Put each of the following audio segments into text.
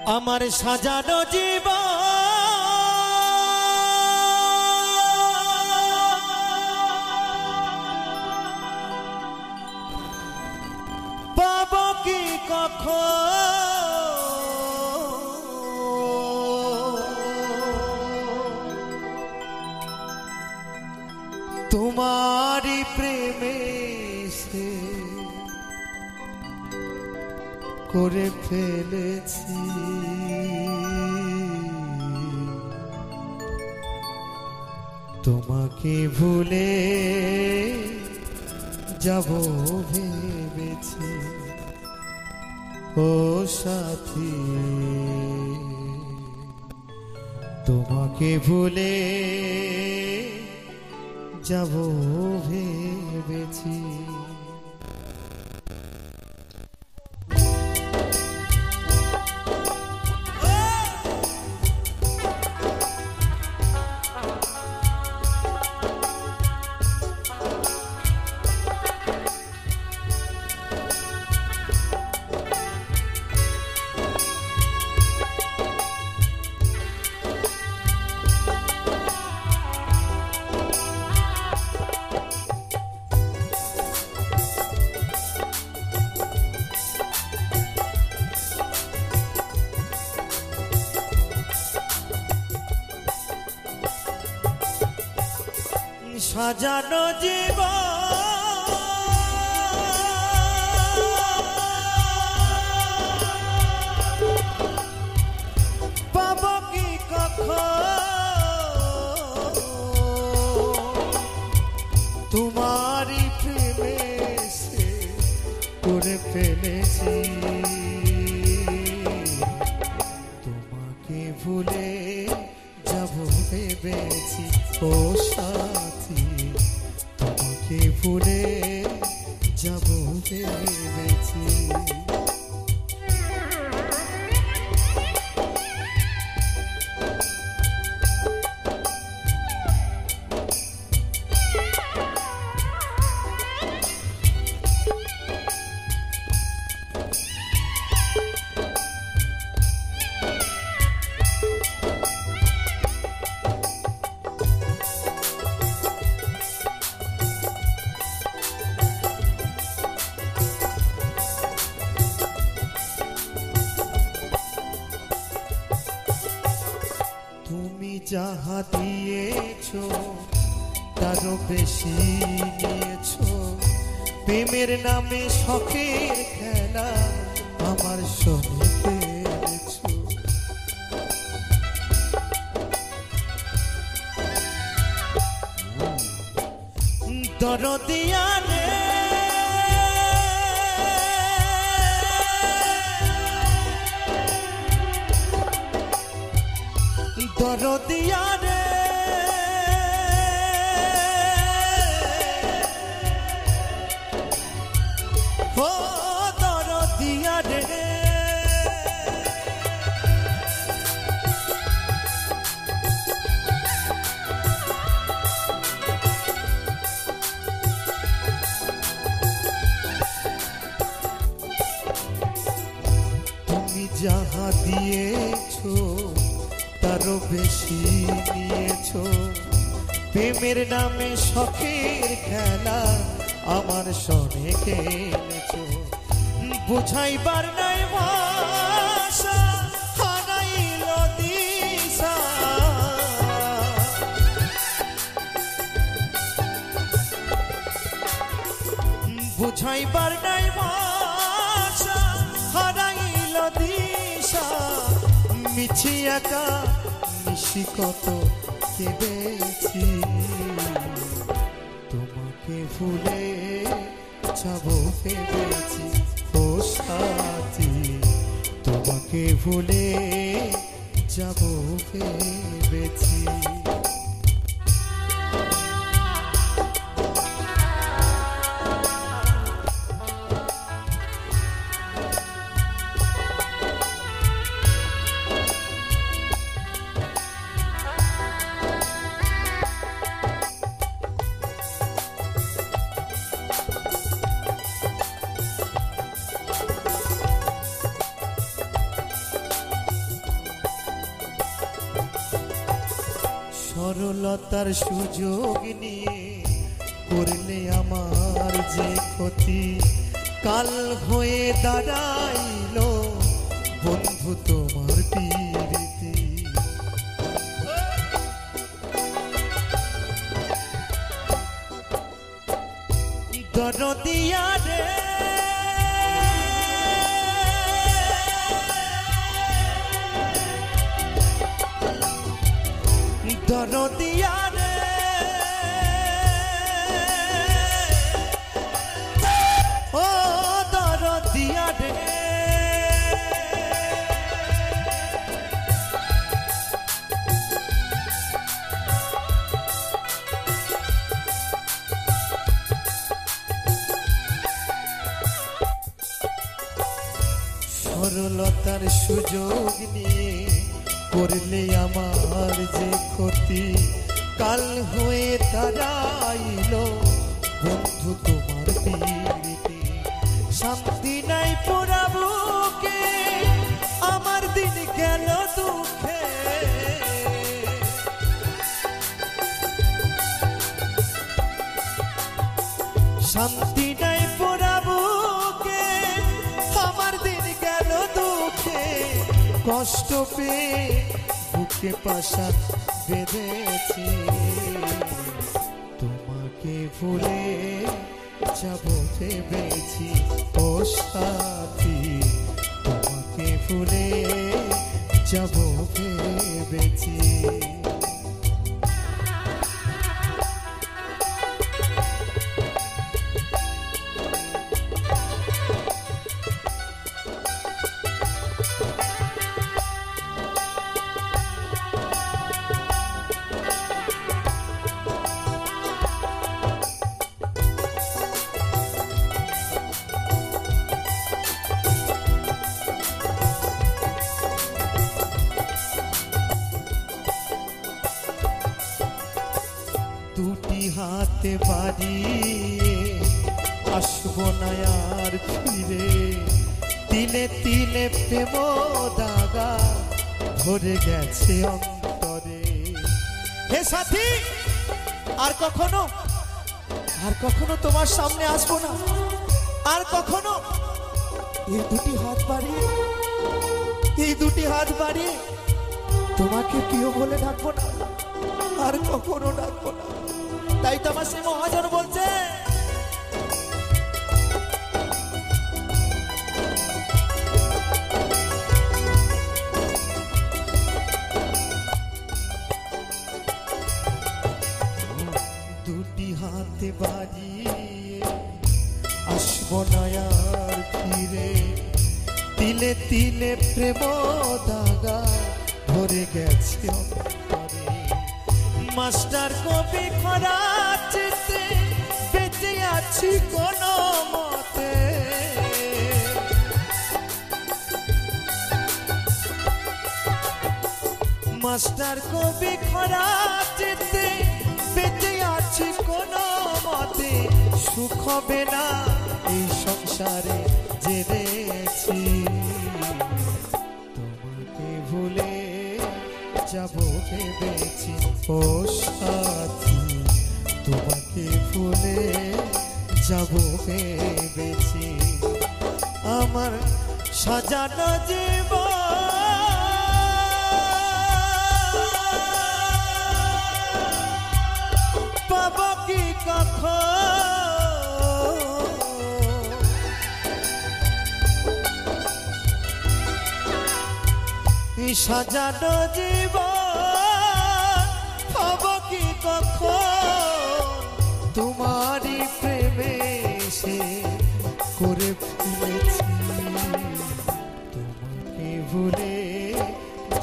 আমার সাজানো জীবন পাবো কি কখন তোমারি প্রেমে সে করে ফেলেছি তোমাকে ভুলে যাব ভেবেছি ও সাথী তোমাকে ভুলে যাব ভেবেছি সাজানো জীবন পাবো কি কখন তোমারি প্রেমে সে করে ফেলেছি তোমাকে ভুলে যাব ভেবেছি ও সাথী তোমাকে ভুলে যাব ভেবেছি যাহা দিয়েছো তারও বেশি নিয়েছো প্রেমের নামে শখের খেলা আমার সঙ্গে খেলেছো দরদিয়া রে দরদিয়া রে ও দরদিয়া রে তুমি যাহা দিয়েছো তারও বেশি নিয়েছো প্রেমের নামে শখের খেলা আমার সনে খেলেছো বুঝাইবার নাই ভাষা হারাইল দিশা বুঝাইবার নাই ভাষা হারাইল দিশা মিছি একা নিশি কত কেঁদেছি তোমাকে ভুলে যাব ভেবেছি ও সাথী তোমাকে ভুলে যাব ভেবেছি সরলতার সুযোগ নিয়ে করলে আমার যে ক্ষতি, কাল হয়ে দাঁড়াইলো বন্ধু তোমার পীড়িতি। দরদিয়া রে দরদিয়া রে ও দরদিয়া রে সরলতার সুযোগ নিয়ে করলে আমার যে ক্ষতি, কাল হয়ে দাঁড়াইলো বন্ধু তোমার পীড়িতি। শান্তি নাই পোড়াবুকে আমার দিন গেল দুঃখে, শান্তি নাই পোড়াবুকে আমার দিন গেল দুঃখে। কষ্ট পেয়ে বুকে পাশা বেঁধেছি, তোমাকে ভুলে যাব ভেবেছি ও সাথী, তোমাকে ভুলে যাব ভেবেছি। দুটি হাতে বাড়িয়ে আসবো না আর ফিরে, তিলে তিলে প্রেম দাগা ভরে গেছে অন্তরে। হে সাথী, আর কখনো তোমার সামনে আসবো না, আর কখনো এই দুটি হাত বাড়িয়ে তোমাকে প্রিয় বলে ডাকবো না, আর কখনো ডাকবো না। তাই তো আমার সে মহাজন বলছে, দুটি হাতে বাড়িয়ে আসবো না আর ফিরে, তিলে তিলে প্রেম দাগা ভরে গেছে অন্তরে। মাস্টার কবি খরা চিতে বেঁচে আছি কোন মতে, মাস্টার কবি খরা চিতে বেঁচে আছি কোন মতে। সুখ হবে না এই সংসারে জেনেছি, তোমাকে ভুলে যাব ভেবেছি ও সাথী, তোমাকে ভুলে যাব ভেবেছি। আমার সাজানো জীবন পাব কি কখন, সাজানো জীবন হব কি কখন, তোমারই প্রেমে সে করে ফেলেছি। তোমাকে ভুলে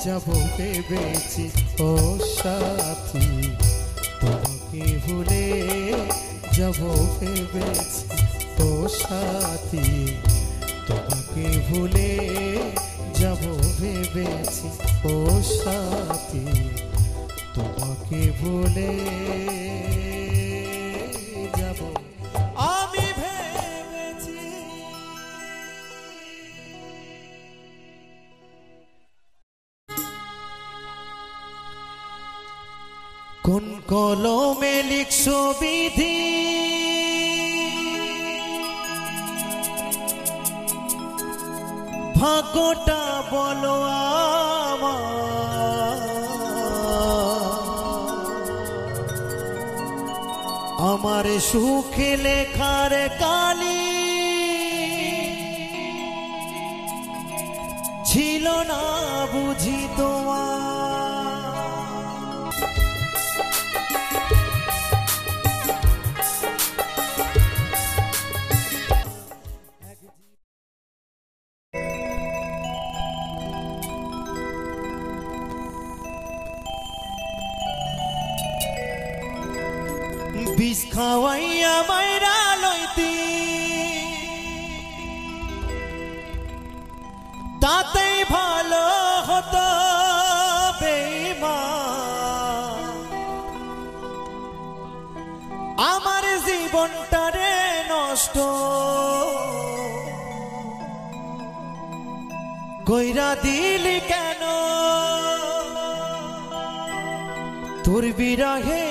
যাব ভেবেছি ও সাথী, তোমাকে ভুলে যাব ভেবেছি ও সাথী, তোমাকে ভুলে যাব ভেবেছি ও সাথী, তোমাকে ভুলে যাব আমি ভেবেছি। কোন কলমে লিখছো বিধি ভাগ্যটা বলো আমার সুখে লেখার কালি ছিল না বুঝি তোমার বিষ খাওয়াইয়া মাইরা লইতি তাতেই ভালো হতো বেঈমান আমার জীবনটারে নষ্ট কইরা দিলি কেন তোর বিরহে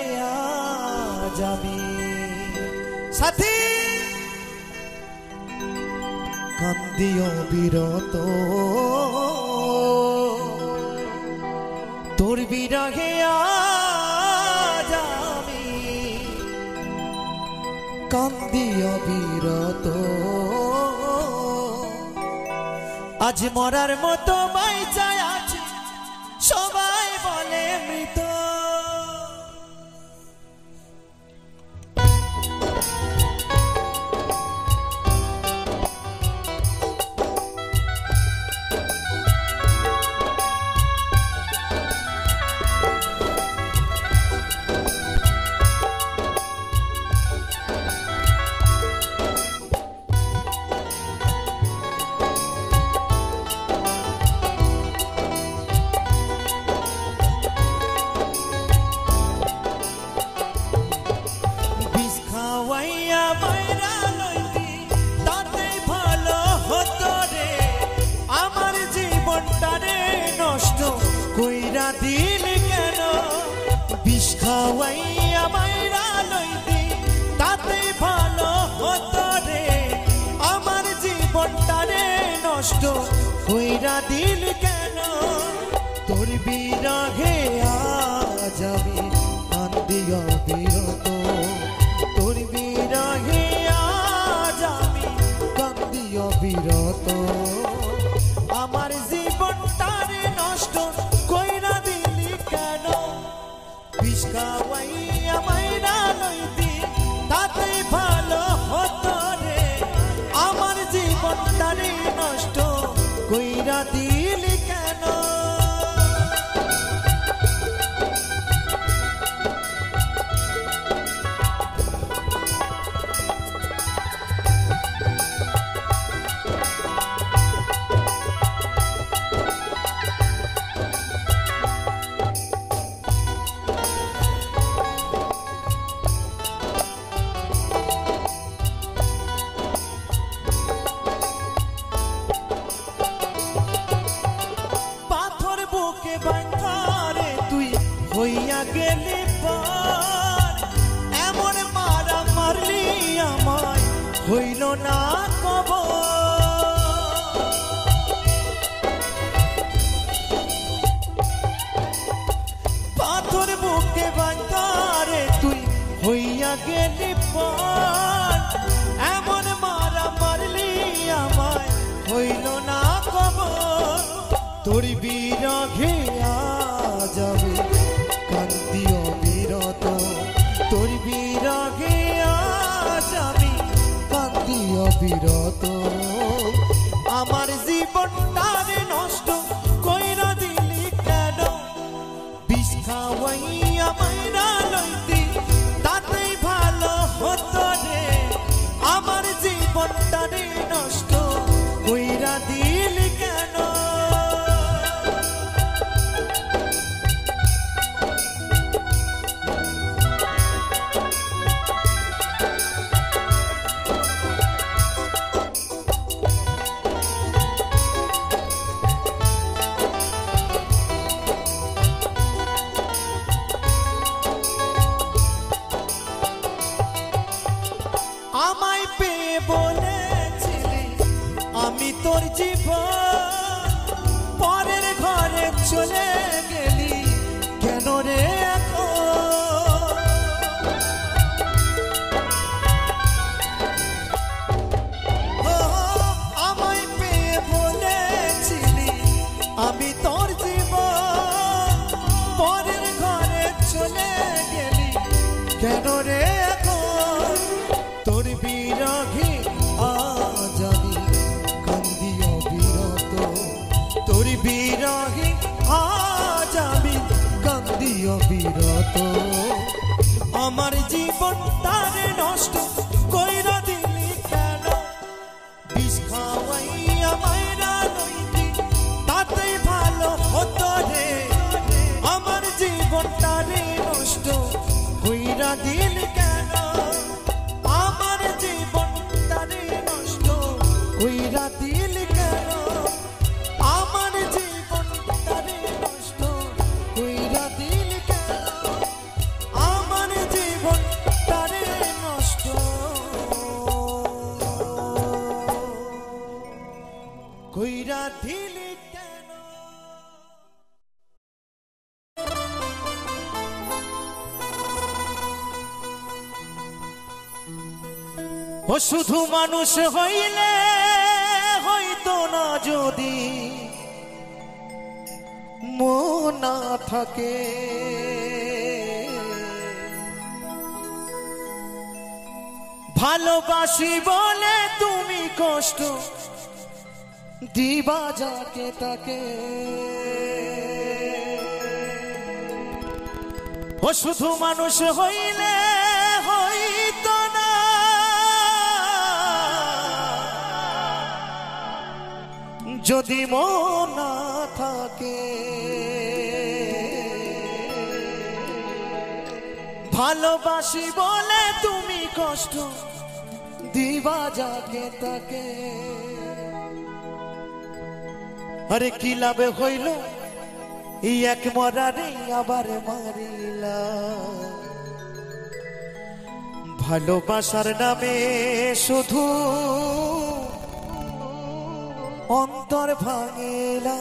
যাবি সাথী কান্দিও বিরত তোর বিরহে যাবি কান্দিও বিরত আজ মরার মতো বাইচা আছে সবাই বলে মৃত কইরা দিল কেন বিষ খাওয়াইয়া মাইরা লইতি তাতে ভালো হতো রে আমার জীবনটারে নষ্ট কইরা দিল কেন তোর বিরহে যাবি কান্দিও বিরত তোর বিরহে যাবি কান্দিও বিরত আমার জীবনটারে নষ্ট কইরা দিলি কেন বিষ খাওয়াইয়া মাইরা লইতি তাতে ভালো হতো রে আমার জীবনটারে নষ্ট কইরা দিলি কেন হইয়া গেলি পর এমন মারা মারলি আমায় হইল না কবর পাথর বুকে বাঁধারে তুই হইয়া গেলি পর এমন মারা মারলি আমায় হইল না কবর তোর বিরহে যাবে কান্দিও বিরত তোর বিরহে যাবি কান্দিও বিরত আমার জীবনটারে নষ্ট কইরা দিলি কেন বিষ খাওয়াইয়া মাইরা লইতি তাতেই ভালো হতো রে আমার জীবনটারে নষ্ট কইরা দিলি কেন জীবন পরের ঘরে চলে গেলি কেন রে এখন আমায় পেয়ে বলেছিলি আমি তোর জীবন পরের ঘরে চলে গেলি কেন রে এখন তোর বিরহে আজ আমি কান্দি অবিরত তোর বিরহে আজ আমি কান্দি অবিরত আমার জীবন তার নষ্ট কইরা দিলি কেন বিষ খাওয়াইয়া মাইরা লইলি তাতেই ভালো হতো রে আমার জীবন তারে নষ্ট কইরা দিলি কেন আমার জীবন তারে নষ্ট কইরা দিলি কেন আমার জীবন তারে নষ্ট কইরা দিলি কেন আমার জীবন তারে নষ্ট কইরা দিলি কেন ও শুধু মানুষ হইলে হইতো না যদি মন না থাকে ভালোবাসি বলে তুমি কষ্ট দিবা যাকে তাকে ও শুধু মানুষ হইলে হইতো না যদি মন না থাকে ভালোবাসি বলে তুমি কষ্ট দিবা যাকে তাকে আরে কি লাভ হইল এই এক মরারে আবার মারিলা ভালোবাসার নামে শুধু অন্তর ভাঙিলা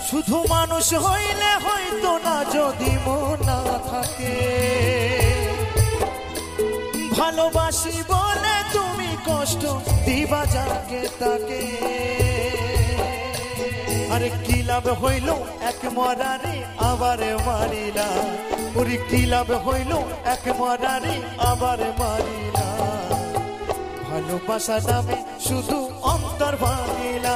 শুধু মানুষ হইলে হইতো না যদি মন না থাকে ভালোবাসি বলে তুমি কষ্ট দিবা যাকে তাকে আরে কি লাভ হইল এক মরারে আবার মারিলা ওরে কি লাভ হইল এক মরারে আবার মারিলা ভালোবাসার নামে শুধু অন্তর ভাঙিলা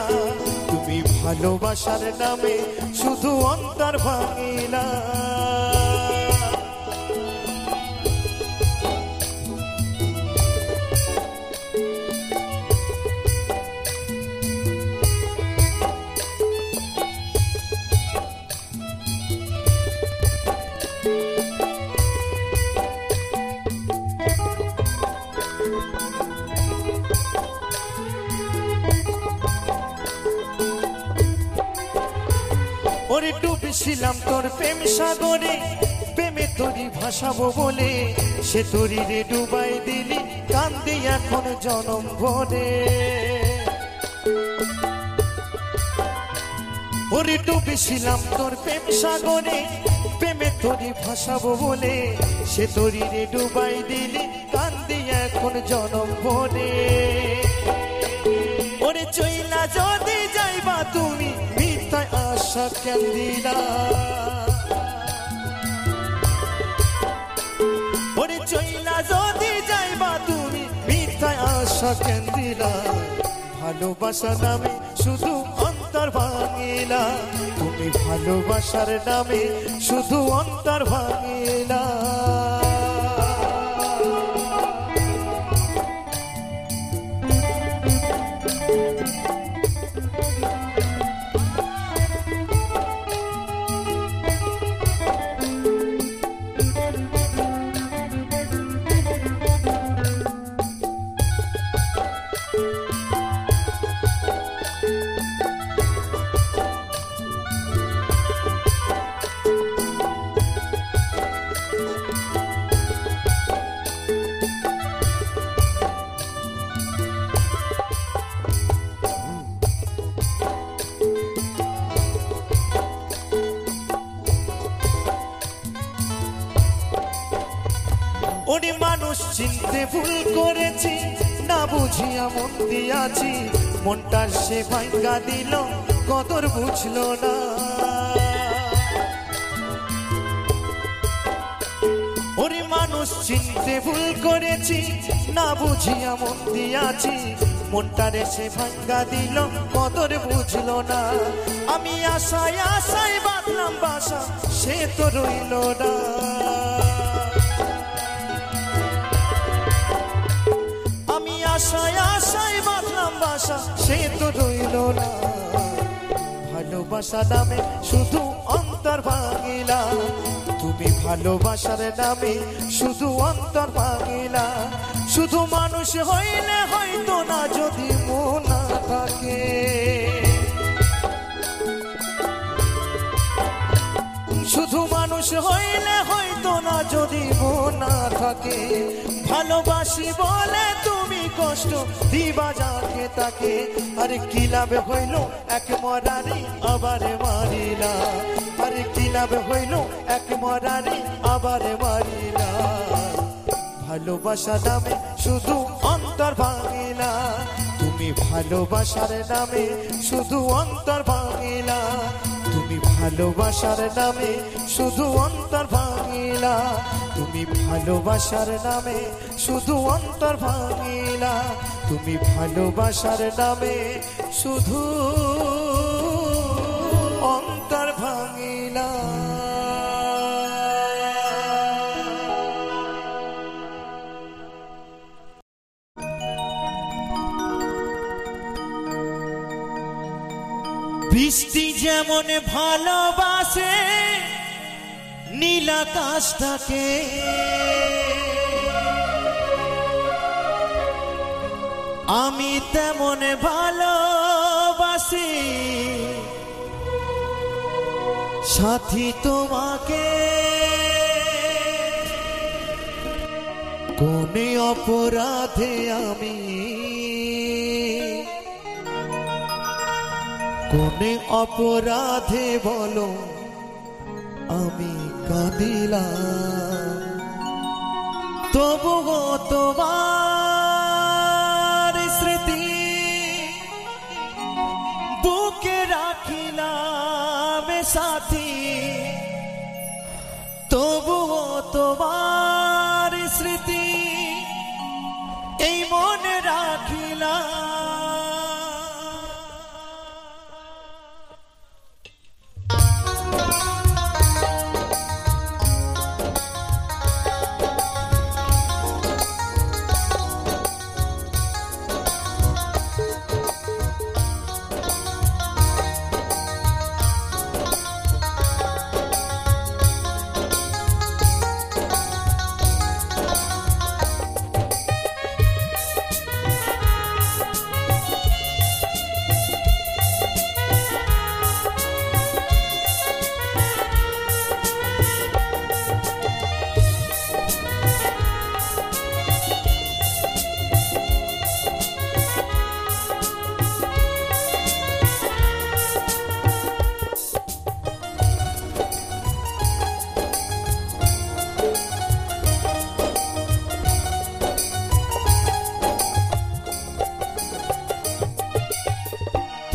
তুমি ভালোবাসার নামে শুধু অন্তর ভাঙিলা ওরে ডুবেছিলাম তোর প্রেম সাগরে প্রেমে তোরি ভাসাবো বলে সে তোরি রে ডুবাই দিলি কান্দি এখন জনম ভরে ওরে ডুবেছিলাম তোর প্রেম সাগরে প্রেমে তোরি ভাসাবো বলে সে তোরি রে ডুবাই দিলি কান্দি এখন জনম ভরে ওরে চইলা যদি যাইবা তুমি মিথ্যায় আশা কেন দিলা ওরে চইলা যদি যাইবা তুমি মিথ্যায় আশা কেন দিলা ভালোবাসা নামে শুধু অন্তর অন্তর ভাঙিলা তুমি ভালোবাসার নামে শুধু অন্তর ভাঙিলা ওরে মানুষ চিনতে ভুল করেছি না বুঝিয়া মন দিয়াছি মনটার সে ভাঙ্গা দিল কদর বুঝলো না ওরে মানুষ চিনতে ভুল করেছি না বুঝিয়া মন দিয়াছি মনটারে সে ভাঙ্গা দিল কদর বুঝলো না আমি আশায় আশায় বাঁধলাম বাসা সে তো রইল না আশায় আশায় বাঁধলাম বাসা সে তো রইল না ভালোবাসা নামে শুধু অন্তর ভাঙিলা তুমি ভালোবাসার নামে শুধু অন্তর ভাঙিলা শুধু মানুষ হইলে হয়তো না যদি মন না থাকে শুধু মানুষ হইলে হয়তো না যদি মন না থাকে ভালোবাসি বলে তুমি কষ্ট দিবা যাকে তাকে আরে কি লাভ হইল এক মরারি আবার মারিলা আরে কি লাভ হইল এক মরারি আবার মারিলা ভালোবাসা নামে শুধু অন্তর ভাঙিলা তুমি ভালোবাসার নামে শুধু অন্তর ভাঙিলা তুমি ভালোবাসার নামে শুধু অন্তর ভাঙিলা তুমি ভালোবাসার নামে শুধু অন্তর ভাঙিলা তুমি ভালোবাসার নামে শুধু অন্তর ভাঙিলা বৃষ্টি যেমন ভালোবাসে নীল আকাশটাকে আমি তেমন ভালোবাসি সাথী তোমাকে কোন অপরাধে আমি কোন অপরাধে বলো আমি কাঁদিলাম তবুও তোমার স্মৃতি বুকে রাখিলাম সাথী তবুও তোমার স্মৃতি এই মনে রাখিলাম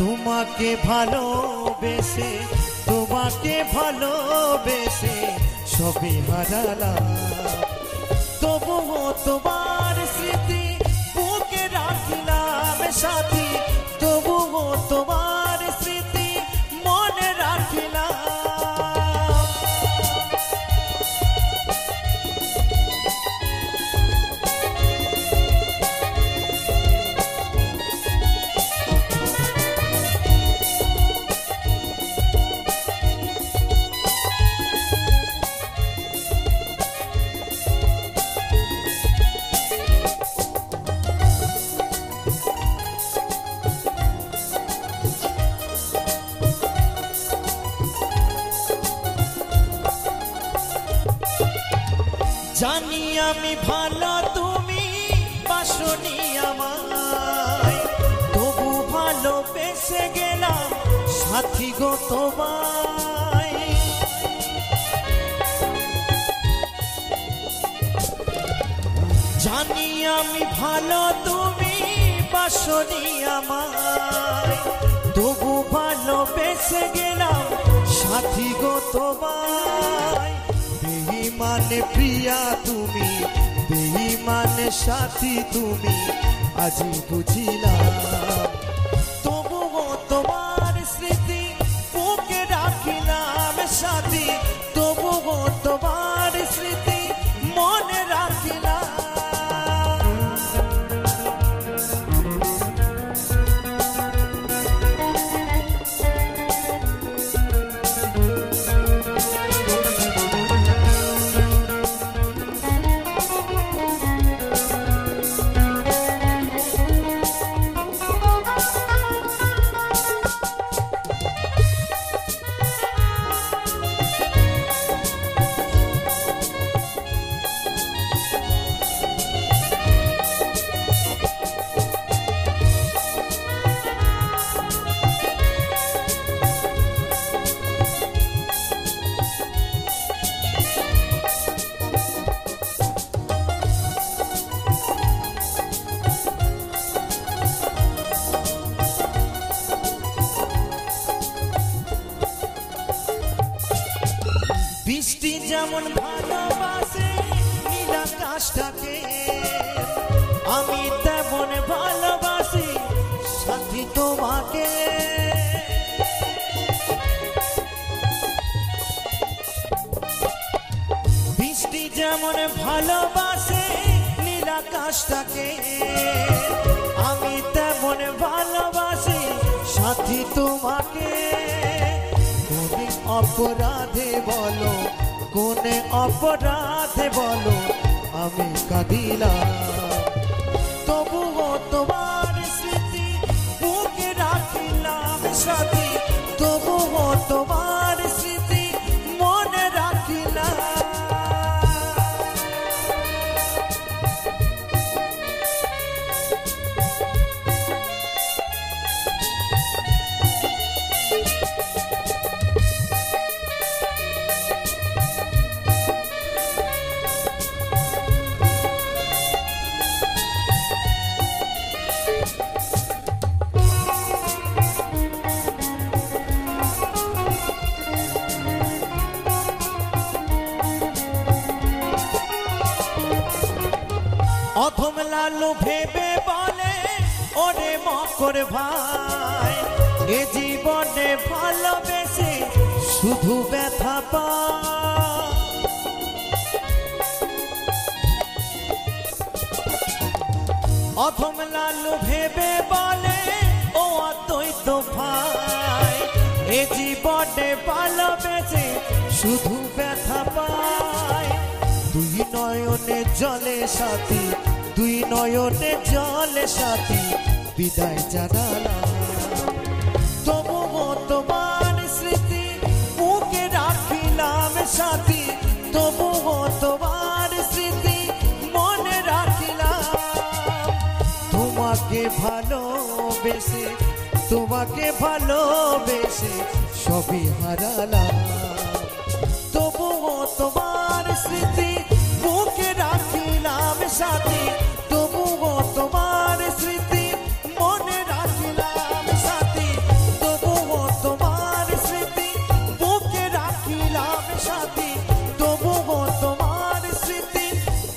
তোমাকে ভালোবেসে তোমাকে ভালোবেসে সবই হারালাম তবুও তোমার স্মৃতি বুকে রাখিলাম সাথী তবুও তোমার স্মৃতি জানি আমি ভালো তুমি বাসনি আমায়, তবু ভালোবেসে গেলাম সাথী গো তোমায়। জানি আমি ভালো তুমি বাসনি আমায়, তবু ভালোবেসে গেলাম সাথী গো তোমায়। বেঈমানে প্রিয়া তুমি, বেঈমানে সাথী তুমি, আজি বুঝিলাম। তবুও তোমার স্মৃতি বুকে রাখিলাম সাথী, তবুও তোমার স্মৃতি মনে রাখিলাম। বৃষ্টি যেমন ভালোবাসে নীল আকাশটাকে, আমি তেমন ভালোবাসি সাথী তোমাকে। বৃষ্টি যেমন ভালোবাসে নীল আকাশটাকে, আমি তেমন ভালোবাসি সাথী তোমাকে। অপরাধে বলো, কোনে অপরাধে বলো আমি কাঁদিলাম। তবুও তোমার স্মৃতি বুকে রাখিলাম সাথী, তবুও তোমার স্মৃতি মনে রাখিলাম। অধম লালু ভেবে বলে ওরে মকর ভাই, এ জীবনে ভালোবেসে শুধু ব্যথা পায়। অধম লালু ভেবে বলে ও অদ্বৈত ভাই, এ জীবনে ভালোবেসে শুধু ব্যথা পায়। দুই নয়নে জলে সাথী, দুই নয়নে জলে সাথী বিদায় জানালাম। তবুও তোমার স্মৃতি বুকে রাখিলাম সাথী, তবুও তোমার স্মৃতি মনে রাখিলাম। তোমাকে ভালোবেসে, তোমাকে ভালোবেসে সবই হারালাম। তবুও তোমার স্মৃতি বুকে রাখিলাম সাথী, তবুও তোমার স্মৃতি মনে রাখিলাম সাথী, তবুও তোমার স্মৃতি বুকে রাখিলাম সাথী, তবুও তোমার স্মৃতি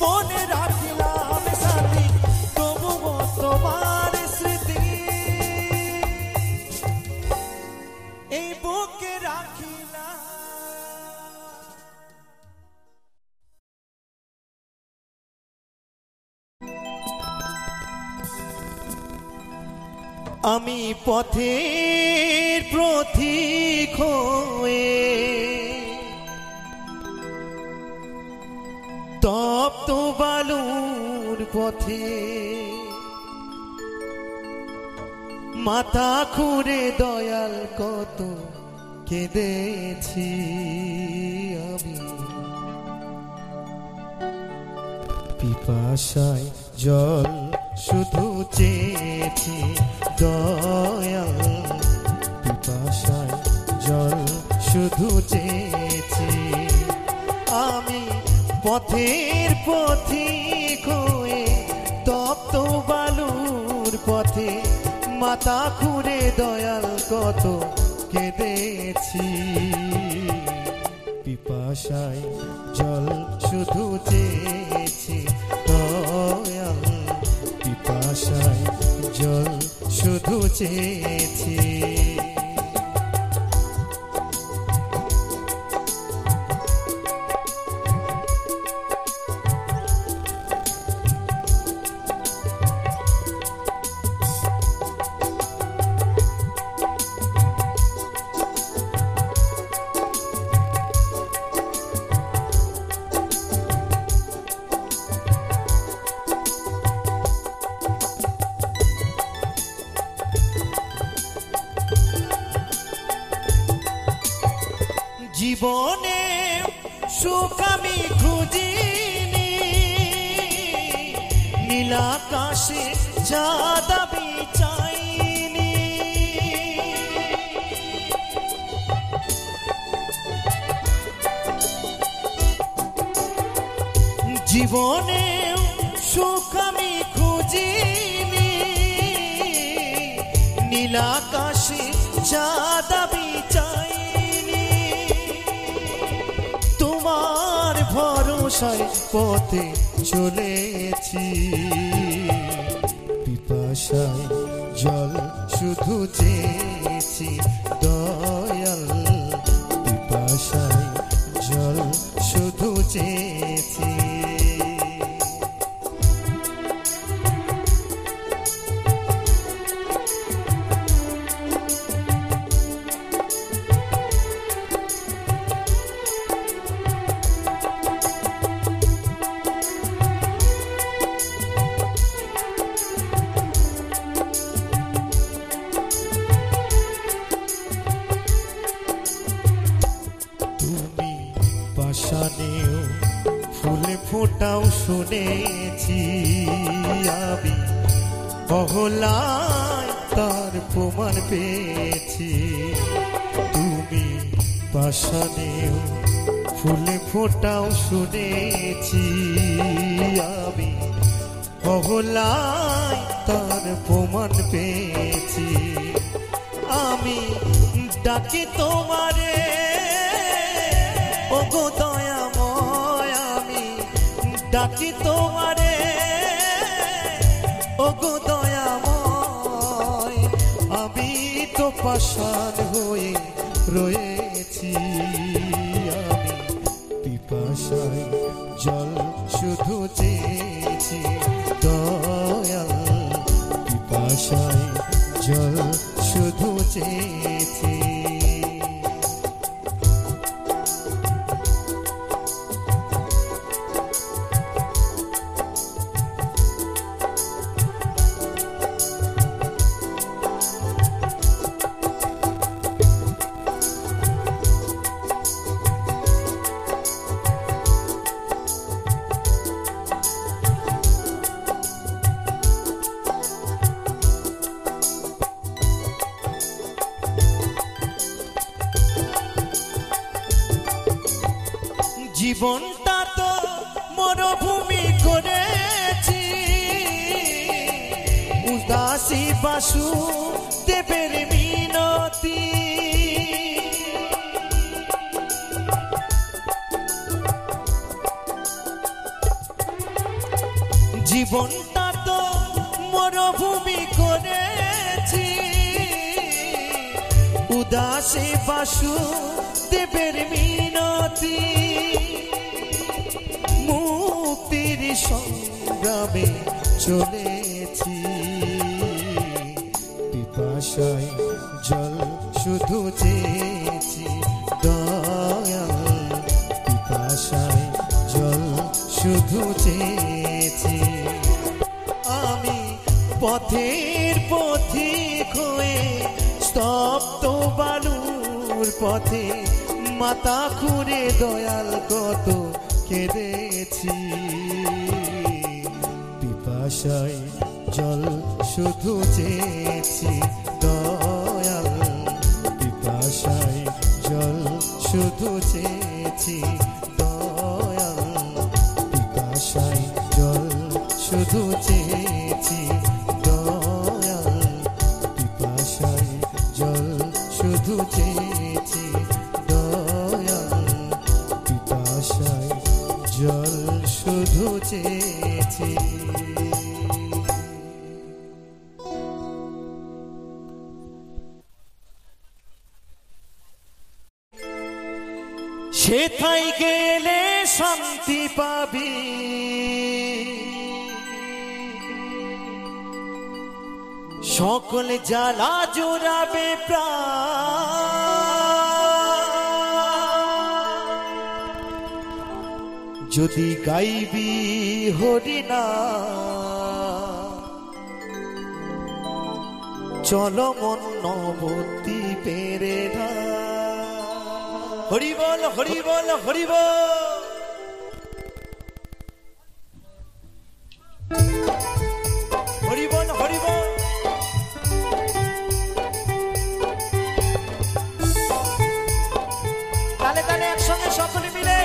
মনে রাখিলাম সাথী, তবুও তোমার স্মৃতি এই বুকে রাখিলাম। আমি পথের প্রতীক হয়ে তপ্ত বালুর পথে মাথা খুঁড়ে দয়াল কত কেঁদেছি আমি। পিপাসায় জল শুধু চেয়েছি দয়াল, পিপাসায় জল শুধু চেয়েছি। আমি পথের পথিক হয়ে তপ্ত বালুর পথে মাথা খুঁড়ে দয়াল কত কেঁদেছি। পিপাসায় জল শুধু চেয়েছি দয়াল, পিপাসায় জল শুধু চেয়েছি। জীবনে সুখ আমি খুঁজিনি, নীলাকাশে চাঁদ আমি চাইনি। জীবনে সুখ আমি খুঁজিনি, নীলাকাশে চাঁদ আমি চাইনি। তোমার ভরসায় পথে চলেছি, পিপাসায় জল শুধু চেয়েছি দয়াল, পিপাসায় জল শুধু চেয়েছি। পাষাণেও ফুলে ফোটাও শুনেছি, আমি অহলায় তার প্রমাণ পেয়েছি। তুমি পাষাণেও ফুলে ফোটাও শুনেছি, আমি অহলায় তার প্রমাণ পেয়েছি। আমি ডাকি তোমারে ওগো দয়াময়, আমি ডাকি তোমারে ওগো দয়াময়। আমি তো পাষাণ হয়ে রয়েছি, আমি পিপাসায় জল শুধু চেয়েছি দয়াল, পিপাসায় জল শুধু চেয়েছি। জীবনটা তো মরুভূমি করেছি, উদাসী বাসুদেবের মিনতি। জীবনটা তো মরুভূমি করেছি, উদাসী বাসুদেবের মিনতি। মুক্তির সংগ্রামে চলেছি, পিপাসায় জল শুধু চেয়েছি দয়াল, পিপাসায় জল শুধু চেয়েছি। আমি পথের পথিক হয়ে স্তব্ধ বালুর পথে মাথা খুঁড়ে দয়াল কত কেঁদেছি। পিপাসায় জল শুধু চেয়েছি দয়াল, পিপাসায় জল শুধু চেয়েছি দয়াল, পিপাসায় জল শুধু চেয়েছি দয়াল, পিপাসায় জল শুধু চেয়েছি দয়াল, পিপাসায় জল শুধু চেয়েছি। সেথায় গেলে শান্তি পাবি, সকল জ্বালা জোড়াবে প্রাণ, যদি গাইবি হরিনাম, চলো মন নবদ্বীপে পেরে না। হরি বল হরি বল হরি বল, হরি বল হরি বল। তালে তালে একসঙ্গে সকলে মিলে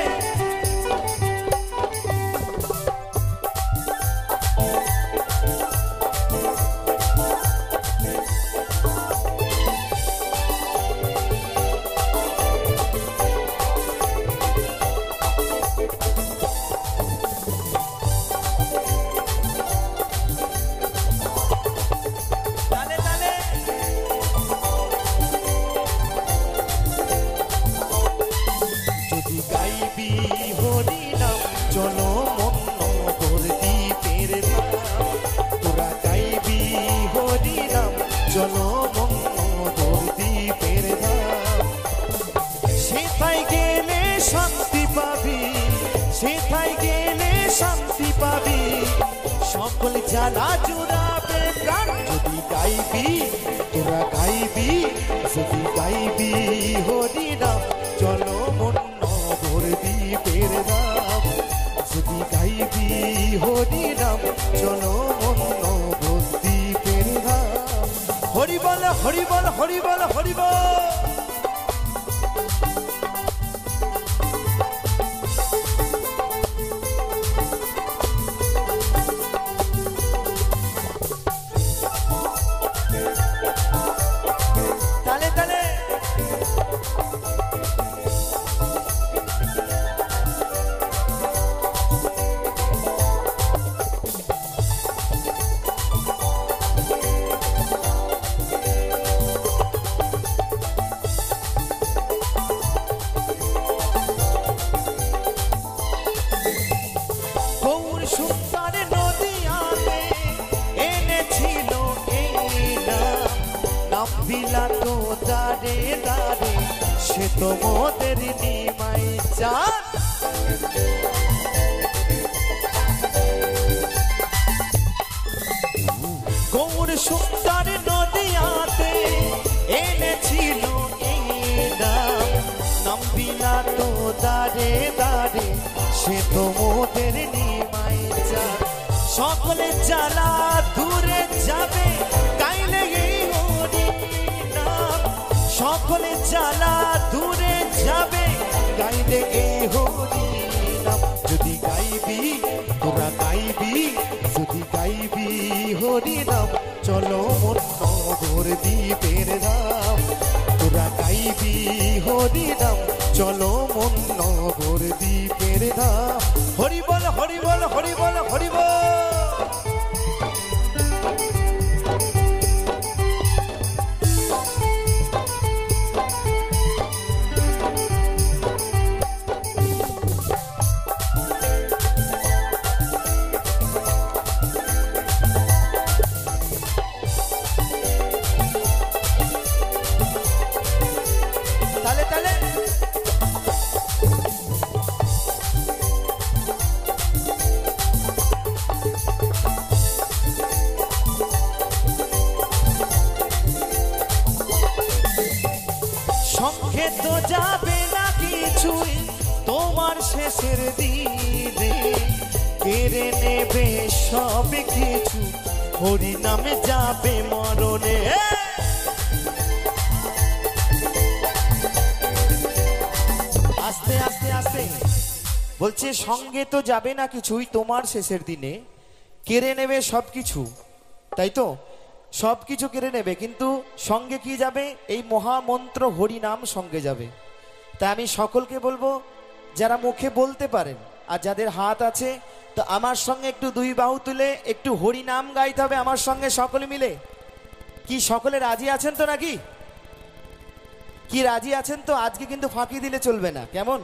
সকল জ্বালা জুড়াবে প্রাণ, যদি গাইবি তোরা গাইবি, যদি গাইবি হরিনাম, চলো মন নবদ্বীপের নাম, যদি গাইবি হরিনাম, চলো মন নবদ্বীপের নাম। হরি বল হরি বল হরি বল হরি বল। সে তো মোদের নিমাই চাঁদ, গৌর সুন্দর নদিয়াতে এনেছিল এই নাম, নাম বিলাত দারে দারে সে তো মোদের নিমাই চাঁদ, সকলে জ্বালা দূরে যাবে গাইলে এই হরি নাম, সকলে জ্বালা দূরে যাবে গাইলে এই হরি নাম, যদি গাইবি তোরা গাইবি, যদি গাইবি হরি নাম, চলো মন নবদ্বীপের নাম, তোরা গাইবি হরি নাম, চলো মন নবদ্বীপের নাম। হরি বল হরি বল হরি বল হরি বল। সঙ্গে তো যাবে না কিছুই তোমার শেষের দিনে, কেড়ে নেবে সব কিছু, হরি নামে যাবে মরণে। আস্তে আস্তে আস্তে বলছে, সঙ্গে তো যাবে না কিছুই, তোমার শেষের দিনে কেড়ে নেবে সবকিছু, তাই তো? সবকিছু কেড়ে নেবে, কিন্তু সঙ্গে কি যাবে? এই মহামন্ত্র হরি নাম সঙ্গে যাবে। তাই আমি সকলকে বলবো, যারা মুখে বলতে পারেন আর যাদের হাত আছে, তো আমার সঙ্গে একটু দুই বাহু তুলে একটু হরি নাম গাইতে হবে আমার সঙ্গে সকলে মিলে। কি সকলে রাজি আছেন তো নাকি? কি রাজি আছেন তো? আজকে কিন্তু ফাঁকি দিলে চলবে না, কেমন?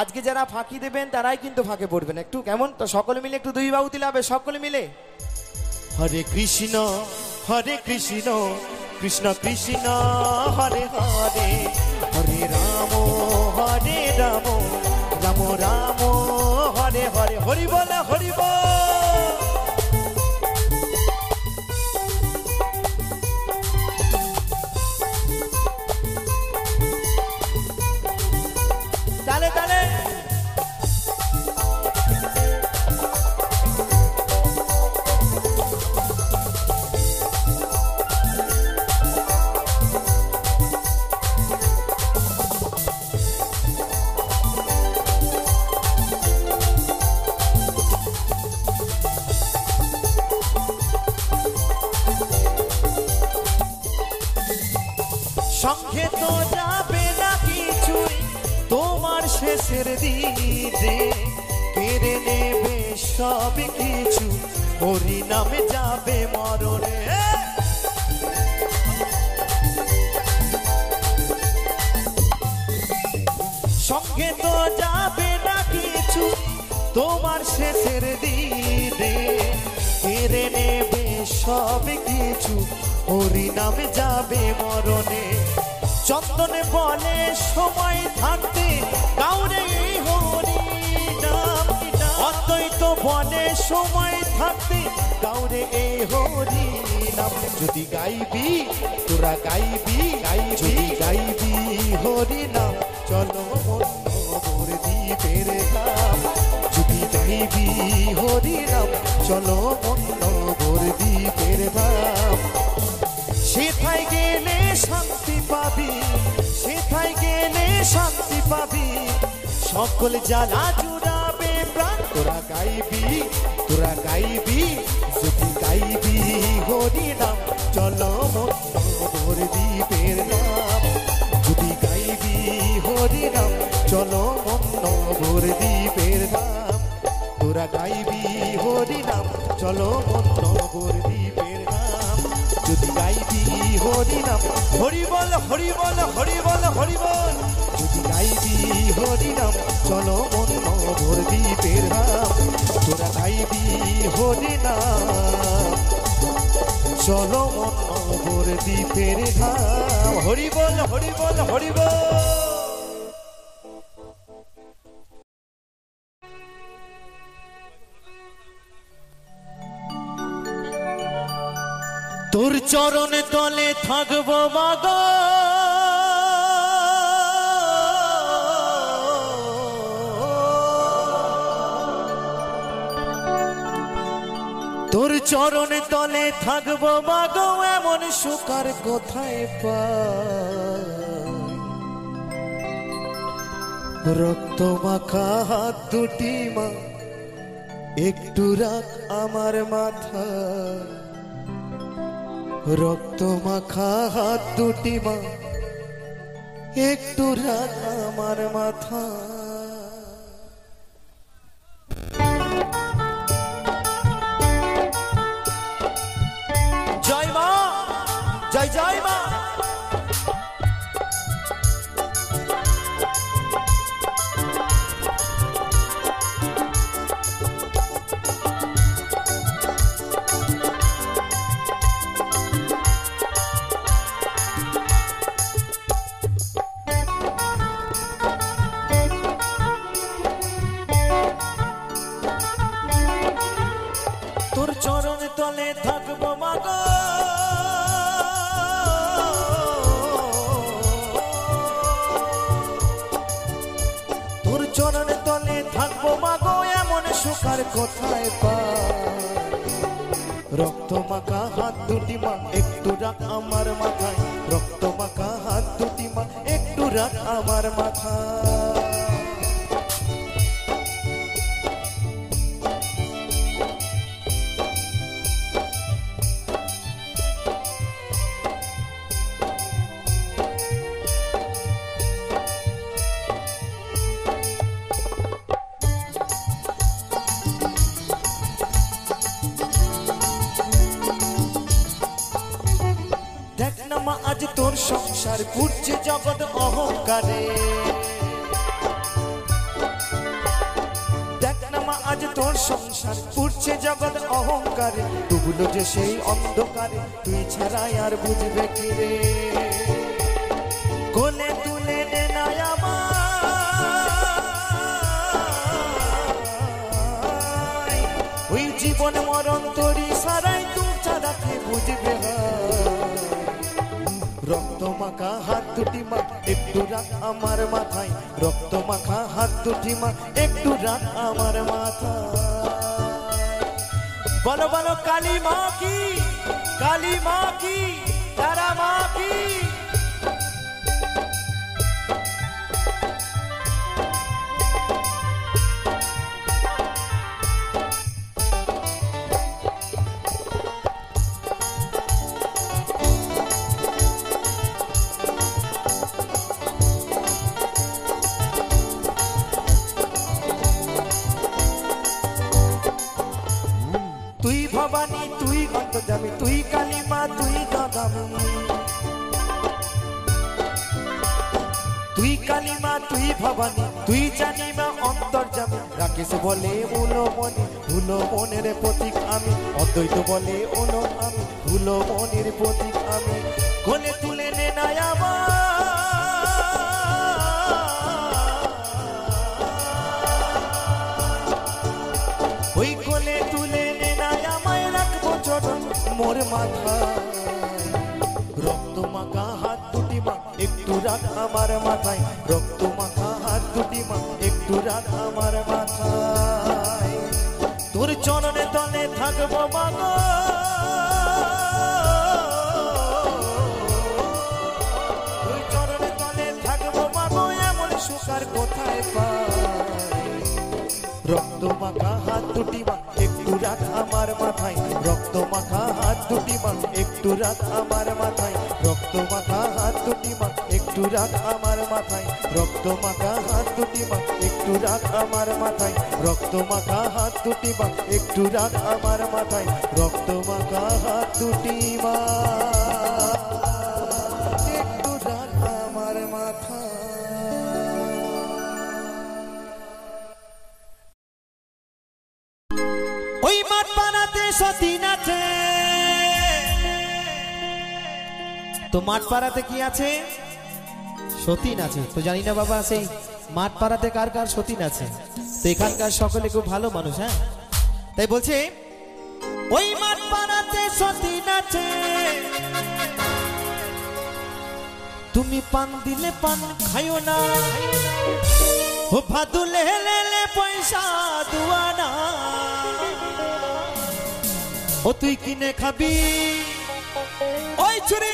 আজকে যারা ফাঁকি দেবেন তারাই কিন্তু ফাঁকে পড়বেন, একটু কেমন? তো সকলে মিলে একটু দুই বাহু তুলে হবে সকলে মিলে। হরে কৃষ্ণ কৃষ্ণ কৃষ্ণ হরে হরে, হরে রাম রাম রাম হরে হরে। হরি বল হরি বল। তালে তালে সঙ্গে তো যাবে না কিছুই, তোমার শেষের দিনে কেড়ে নেবে সব কিছু, হরি নামে যাবে মরণে। সঙ্গে তো যাবে না কিছু, তোমার শেষের দিনে কেড়ে নেবে সব কিছু, হরি নামে যাবে মরণে। চন্দনে বলে সময় থাকতে কাউরে হরি নাম, অদ্বৈত বলে সময় থাকতে কাউরে এই হরি নাম। যদি গাইবি তোরা গাইবি, যদি গাইবি হরি নাম, চলো মনোহর দ্বীপের ধাম। যদি গাইবি হরি নাম, চলো মনোহর দ্বীপের ধাম। সেথায় গেলে শান্তি পাবি, সেথায় গেলে শান্তি পাবি, সকল জ্বালা জুড়াবে প্রাণ। তোরা গাইবি যদি গাইবি হরি নাম, চলো মনোহর দ্বীপের নাম। যদি গাইবি হরি নাম, চলো মনোহর দ্বীপের নাম। তোরা গাইবি হরি নাম, চলো মনোহর দ্বীপের নাম। যদি গাইবি হরি নাম, হরি বল হরি বল হরি বল হরি বল। যদি গাইবি হরি নাম, চলো মনোহর দ্বীপের নাম। তোরা গাইবি হরি নাম, চলো মনোহর দ্বীপের ধাম। হরি বল হরি বল হরি বল। তোর চরণে তলে থাকবো মাগো, তোর চরণে তলে থাকবো মাগো, এমন সুকার কোথায় পাই? রক্ত মাখা হাত দুটি মা, একটু রাখ আমার মাথায়। রক্ত মাখা হাত দুটি মা, একটু রাখ আমার মাথা। জয় মা, জয় জয় মা। সুখার কোথায় পাই রক্ত মাখা হাত দুটি মা একটু রাখ আমার মাথায় রক্ত মাখা হাত দুটি মা একটু রাখ আমার মাথায় আজ তোর সংসার ঘুরছে জগৎ অহংকারে দেখ না মা আজ তোর সংসার ঘুরছে জগৎ অহংকারে ডুবলো যে সেই অন্ধকারে তুই ছাড়াই আর বুঝবে কি রে কোলে তুলে নে না আমায় ওই জীবন মরণ তোরই সারাই তুই ছাড়া কে বুঝবে রক্ত মাখা হাত দুটি মা একটু রাখ আমার মাথায় রক্ত মাখা হাত দুটি মা একটু রাখ আমার মাথায় বলো বলো কালী মা কি তারা মা কি তুই ভবানী তুই অন্তর্যামী তুই কালী মা তুই দাদামী তুই কালী মা তুই ভবানী তুই জানি মা অন্তর্যামী রাকেশ বলে উলো মনের প্রতীক আমি অদ্বৈত বলে উলো আমি উলো মনের প্রতীক আমি কোলে তুলে নে না ওই কোলে তুলে নে না আমায় রাখবো চরণ মোর মাথায় রক্ত মাখা হাত দুটি মা একটু রাখ আমার মাথায় রক্ত মাখা হাত দুটি মা একটু রাখ আমার মাথায় তোর চরণে তলে থাকবো মাগো তোর চরণে তলে থাকবো মাগো এমন সুখার কোথায় পাই রক্ত মাখা হাত দুটি মা একটু রাখ আমার মাথায় রক্ত মাখা হাত দুটি মা একটু রাখ আমার মাথায় রক্ত মাখা হাত দুটি মা একটু রাখ আমার মাথায় রক্ত মাখা হাত দুটি মা একটু রাখ আমার মাথায় রক্ত মাখা হাত দুটি মা একটু রাখ আমার মাথায় রক্ত মাখা হাত দুটি মা একটু রাখ আমার মাথায় ওই মাঠ পাড়াতে সতীন আছে তো মাঠ পাড়াতে কি আছে সতীন আছে তো জানি না বাবা সেই মাঠ পাড়াতে কার কার সতীন আছে তো এখানকার সকলে খুব ভালো মানুষ হ্যাঁ তাই বলছে ওই মাঠ পাড়াতে সতীন আছে তুমি পান দিলে পান খাইও না ও ভাদুলে লেলে পয়সা দুয়ানা ও তুই কিনে খাবি ওই ছুরি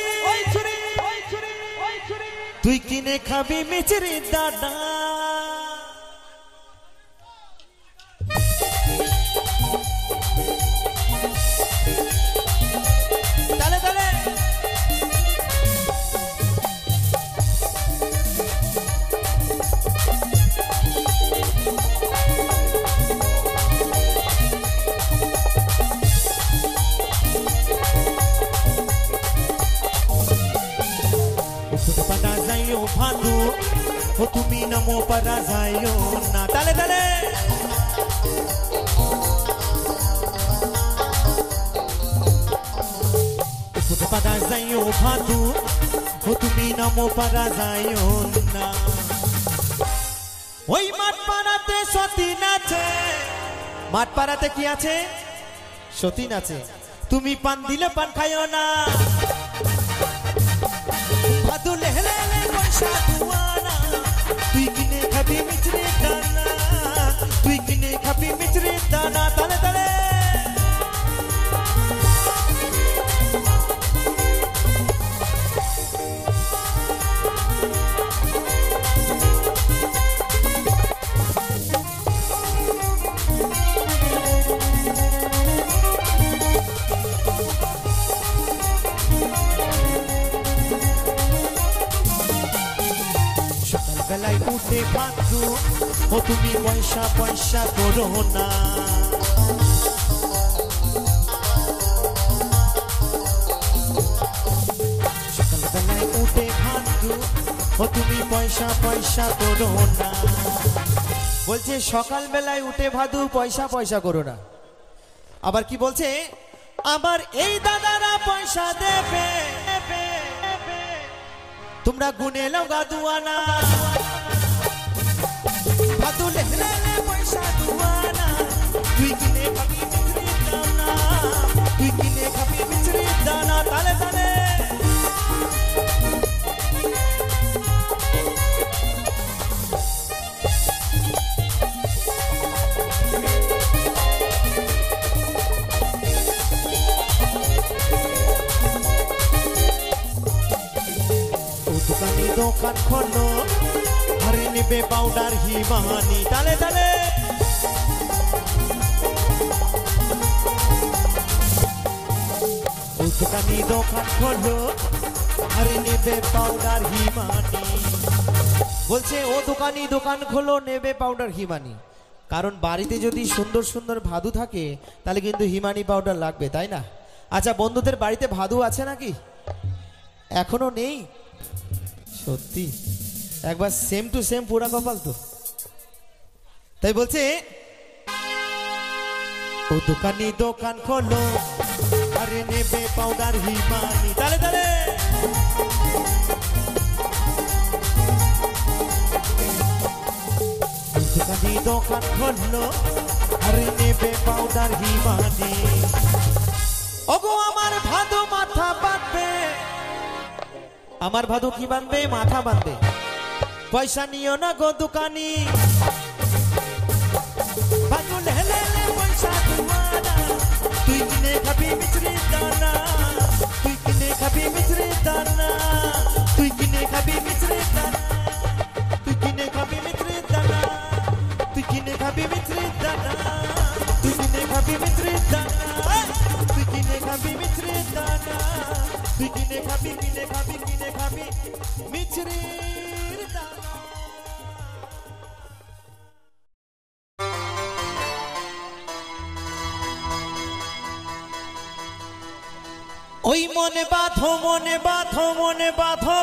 তুই কিনে খাবি মিচরি দাদা তালে তালে ভাদু ও তুমি নামো পারা যাইও না তালে তালে পারা যাইও ভাদু ও তুমি নামো পারা যাইও না ওই মাঠ পাড়াতে সতীন আছে মাঠ পাড়াতে কি আছে সতীন আছে তুমি পান দিলে পান খাইও না ভাদু লেলে পয়সা দুয়ানা তুই কিনে খাবি মিচরে দানা তুই কিনে খাবি মিচরে দানা তালে তালে বেলায় উঠে ভাবছো ও তুমি পয়সা পয়সা করো না সকালবেলায় উঠে ভাবছো ও তুমি পয়সা পয়সা করো না বলছে সকালবেলায় উঠে ভাদু পয়সা পয়সা করো না আবার কি বলছে আবার এই দাদারা পয়সা দেবে তোমরা গুনে লাও গাদুয়ানা ভাদু লেলে পয়সা দুয়ানা তুই কিনে খাবি মিছরি দানা তুই কিনে খাবি মিছরি দানা তালে তালে দোকান খোলো ঘরে নেবে পাউডার হিমানি তালে তালে দোকানি দোকান খোলো ঘরে নেবে পাউডার হিমানি বলছে ও দোকানি দোকান খোলো নেবে পাউডার হিমানি কারণ বাড়িতে যদি সুন্দর সুন্দর ভাদু থাকে তাহলে কিন্তু হিমানি পাউডার লাগবে তাই না আচ্ছা বন্ধুদের বাড়িতে ভাদু আছে নাকি এখনো নেই সত্যি একবার সেম টু সেম পুরা কপাল তো তাই বলছে ও দোকানি দোকান খোলো আরে নেবে পাউডার হিমানি তালে তালে দোকানি দোকান খোলো আরে নেবে পাউডার হিমানি ওগো আমার ভাদু মাথা বাঁধবে আমার ভাদু কি বাঁধবে মাথা বাঁধবে পয়সা নিও না গো দোকানি ভাদু লেলে পয়সা দুয়ানা তুই কিনে খাবি মিছরি দানা তুই কিনে খাবি মিছরি দানা তুই কিনে খাবি মিছরি দানা তুই কিনে খাবি মিছরি দানা তুই কিনে খাবি মিছরি দানা তুই কিনে খাবি মিছরি দানা তুই কিনে খাবি মিছরি দানা তুই কিনে খাবি মিছরি দানা ওই মনে বাঁধো মনে বাঁধো মনে বাঁধো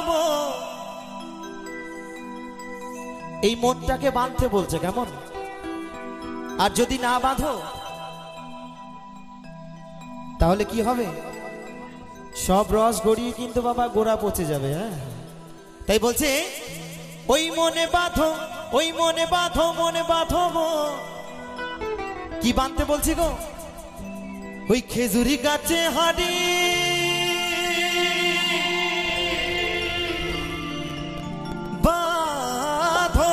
এই মনটাকে বাঁধতে বলছে কেমন আর যদি না বাঁধো তাহলে কি হবে সব রস গড়িয়ে কিন্তু বাবা গোড়া পচে যাবে হ্যাঁ তাই বলছে ওই মনে বাঁধো ওই মনে বাঁধো মনে বাঁধো কি বাঁধতে বলছি গো ওই খেজুরি গাছে হাড়ি বাঁধো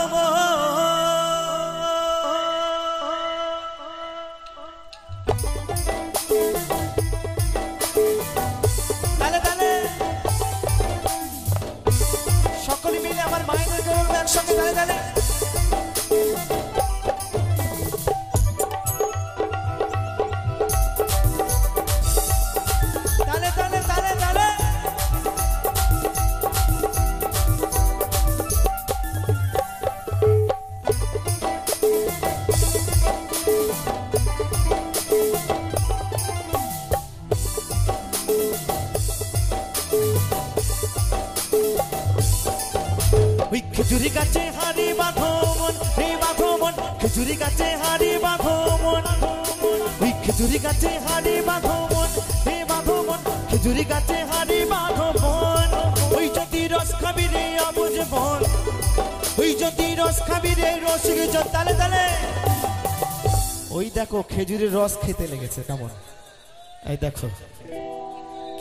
তালে তালে সকলে মিলে আমার মায়েদেরকে বলবো একসঙ্গে তালে তালে খেজুরি গাছে হাড়ি বাঁধো মন হে বাঁধো মন খেজুরি গাছে হাড়ি বাঁধো মন ওই খেজুরি গাছে হাড়ি বাঁধো মন হে বাঁধো মন খেজুরি গাছে হাড়ি বাঁধো মন ওই যদি রস খাবি রে অবুঝ মন ওই যদি রস খাবি রে রসিক জন তালে তালে ওই দেখো খেজুরের রস খেতে লেগেছে কেমন এই দেখো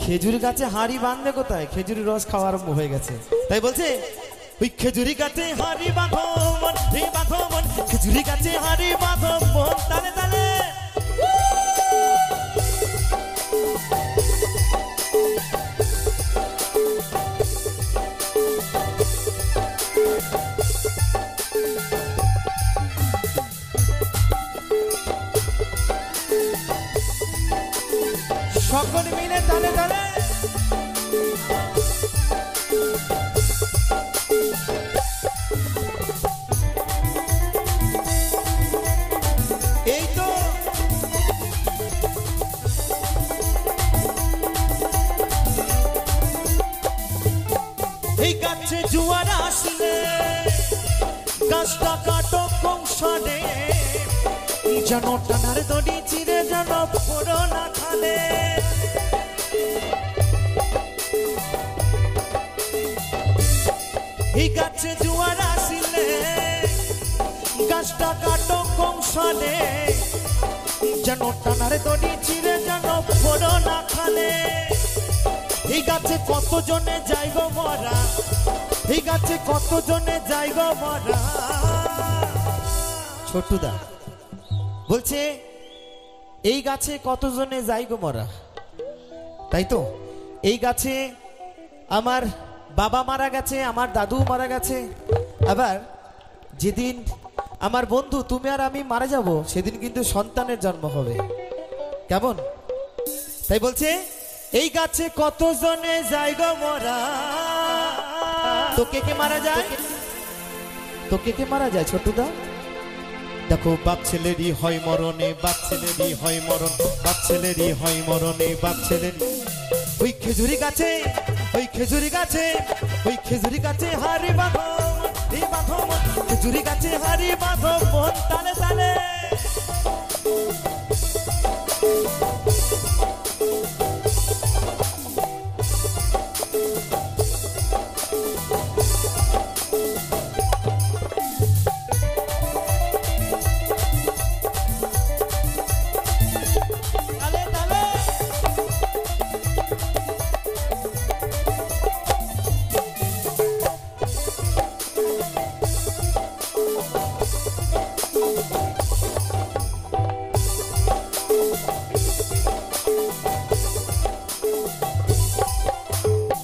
খেজুরি গাছে হাড়ি বাঁধবে কোথায় খেজুরের রস খাওয়া আরম্ভ হয়ে গেছে তাই বলছে ওই খেজুরি গাছে হাড়ি বাঁধো মন হে বাঁধো মন খেজুরি গাছে হাড়ি বাঁধো মন তালে তালে সকল মিলে তালে তালে এই তো এই গাছে জোয়ার আসলে গাছটা কাটো কৌশলে যেন টানার দড়ি চিরে যেন পুরো না খালে এই গাছে জোয়ার আসলে গাছটা কাটো কৌশলে যেন টানার দড়ি চিরে যেন পুরো না খালে এই গাছে কতজনে যাইব মরা এই গাছে কতজনে যাইব মরা ছোটুদা বলছে এই গাছে কতজনে যাইব মরা তাই তো এই গাছে আমার বাবা মারা গেছে আমার দাদু মারা গেছে আবার যেদিন আমার বন্ধু তুমি আর আমি মারা যাব সেদিন কিন্তু সন্তানের জন্ম হবে কেমন তাই বলছে এই গাছে কতজনে যাইগো মরা তো কে মারা যায় তো কে মারা যায় ছোটুদা দেখো বাপ ছেলেরই হয় মরণে বাপ ছেলেরই হয় মরণ বাপ ছেলেরই হয় মরণে বাপ ছেলের ওই খেজুরি গাছে ওই খেজুরি গাছে ওই খেজুরি গাছে হারি বাঁধো এই বাঁধো খেজুরি গাছে হারি বাঁধো মন তালে তালে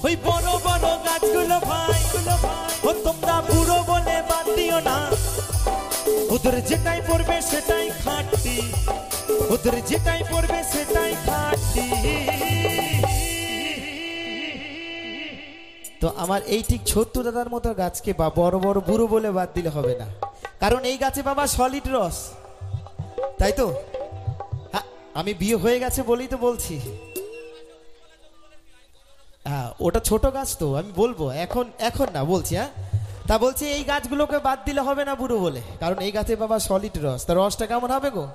ওই বড় বড় গাছগুলো ভাই ও তোমরা বুড়ো বলে বাদ দিও না ওদের যেটাই পড়বে সেটাই খাটি ওদের যেটাই পড়বে সেটাই খাটি তো আমার এই ঠিক ছোট্ট দাদার মতো গাছকে বা বড় বড় বুড়ো বলে বাদ দিলে হবে না কারণ এই গাছে বাবা সলিড রস তাই তো আমি বিয়ে হয়ে গেছে বলেই তো বলছি হ্যাঁ ওটা ছোট গাছ তো আমি বলবো এখন এখন না বলছি হ্যাঁ তা বলছি এই গাছগুলোকে বাদ দিলে হবে না বুড়ো বলে কারণ এই গাছে বাবা সলিড রস তার রসটা কেমন হবে গো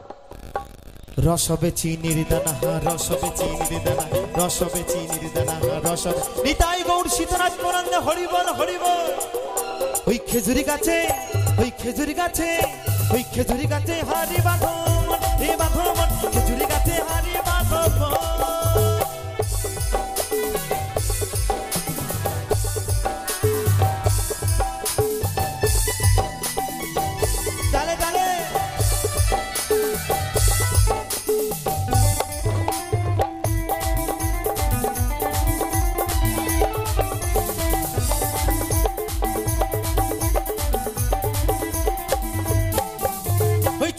রস হবে চিনির দানা রস হবে চিনির দানা রস হবে চিনির দানা রস হবে নিতাই গৌর সীতারাজ পুরান্দে হরিবল হরিবল ওই খেজুরি গাছে ওই খেজুরি গাছে ওই খেজুরি গাছে হারি বাঁধো এ বাঁধো খেজুরি গাছে হারি বাঁধো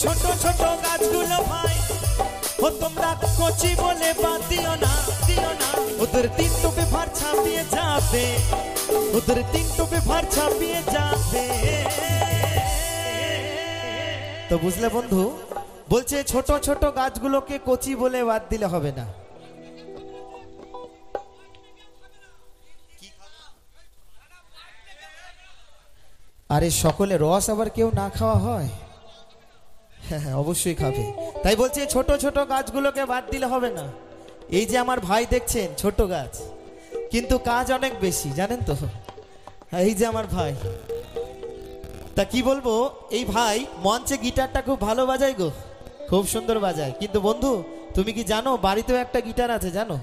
ছোট ছোট গাছগুলো ভাই ও তোমরা কচি বলে বাদ দিও না ওদের তিন টোপে ভার ছাপিয়ে যাবে ওদের তিন টোপে ভার ছাপিয়ে যাবে তো বুঝলে বন্ধু বলছে ছোট ছোট গাছগুলোকে কচি বলে বাদ দিলে হবে না আরে সকলে রস আবার কেউ না খাওয়া হয় হ্যাঁ অবশ্যই খাবে তাই বলছে ছোট ছোট গাছগুলোকে বাদ দিলে হবে না এই যে আমার ভাই দেখছেন ছোট গাছ কিন্তু কাজ অনেক বেশি জানেন তো এই যে আমার ভাই তা কি বলবো এই ভাই মঞ্চে গিটারটা খুব ভালো বাজায় গো খুব সুন্দর বাজায় কিন্তু বন্ধু তুমি কি জানো বাড়িতেও একটা গিটার আছে জানো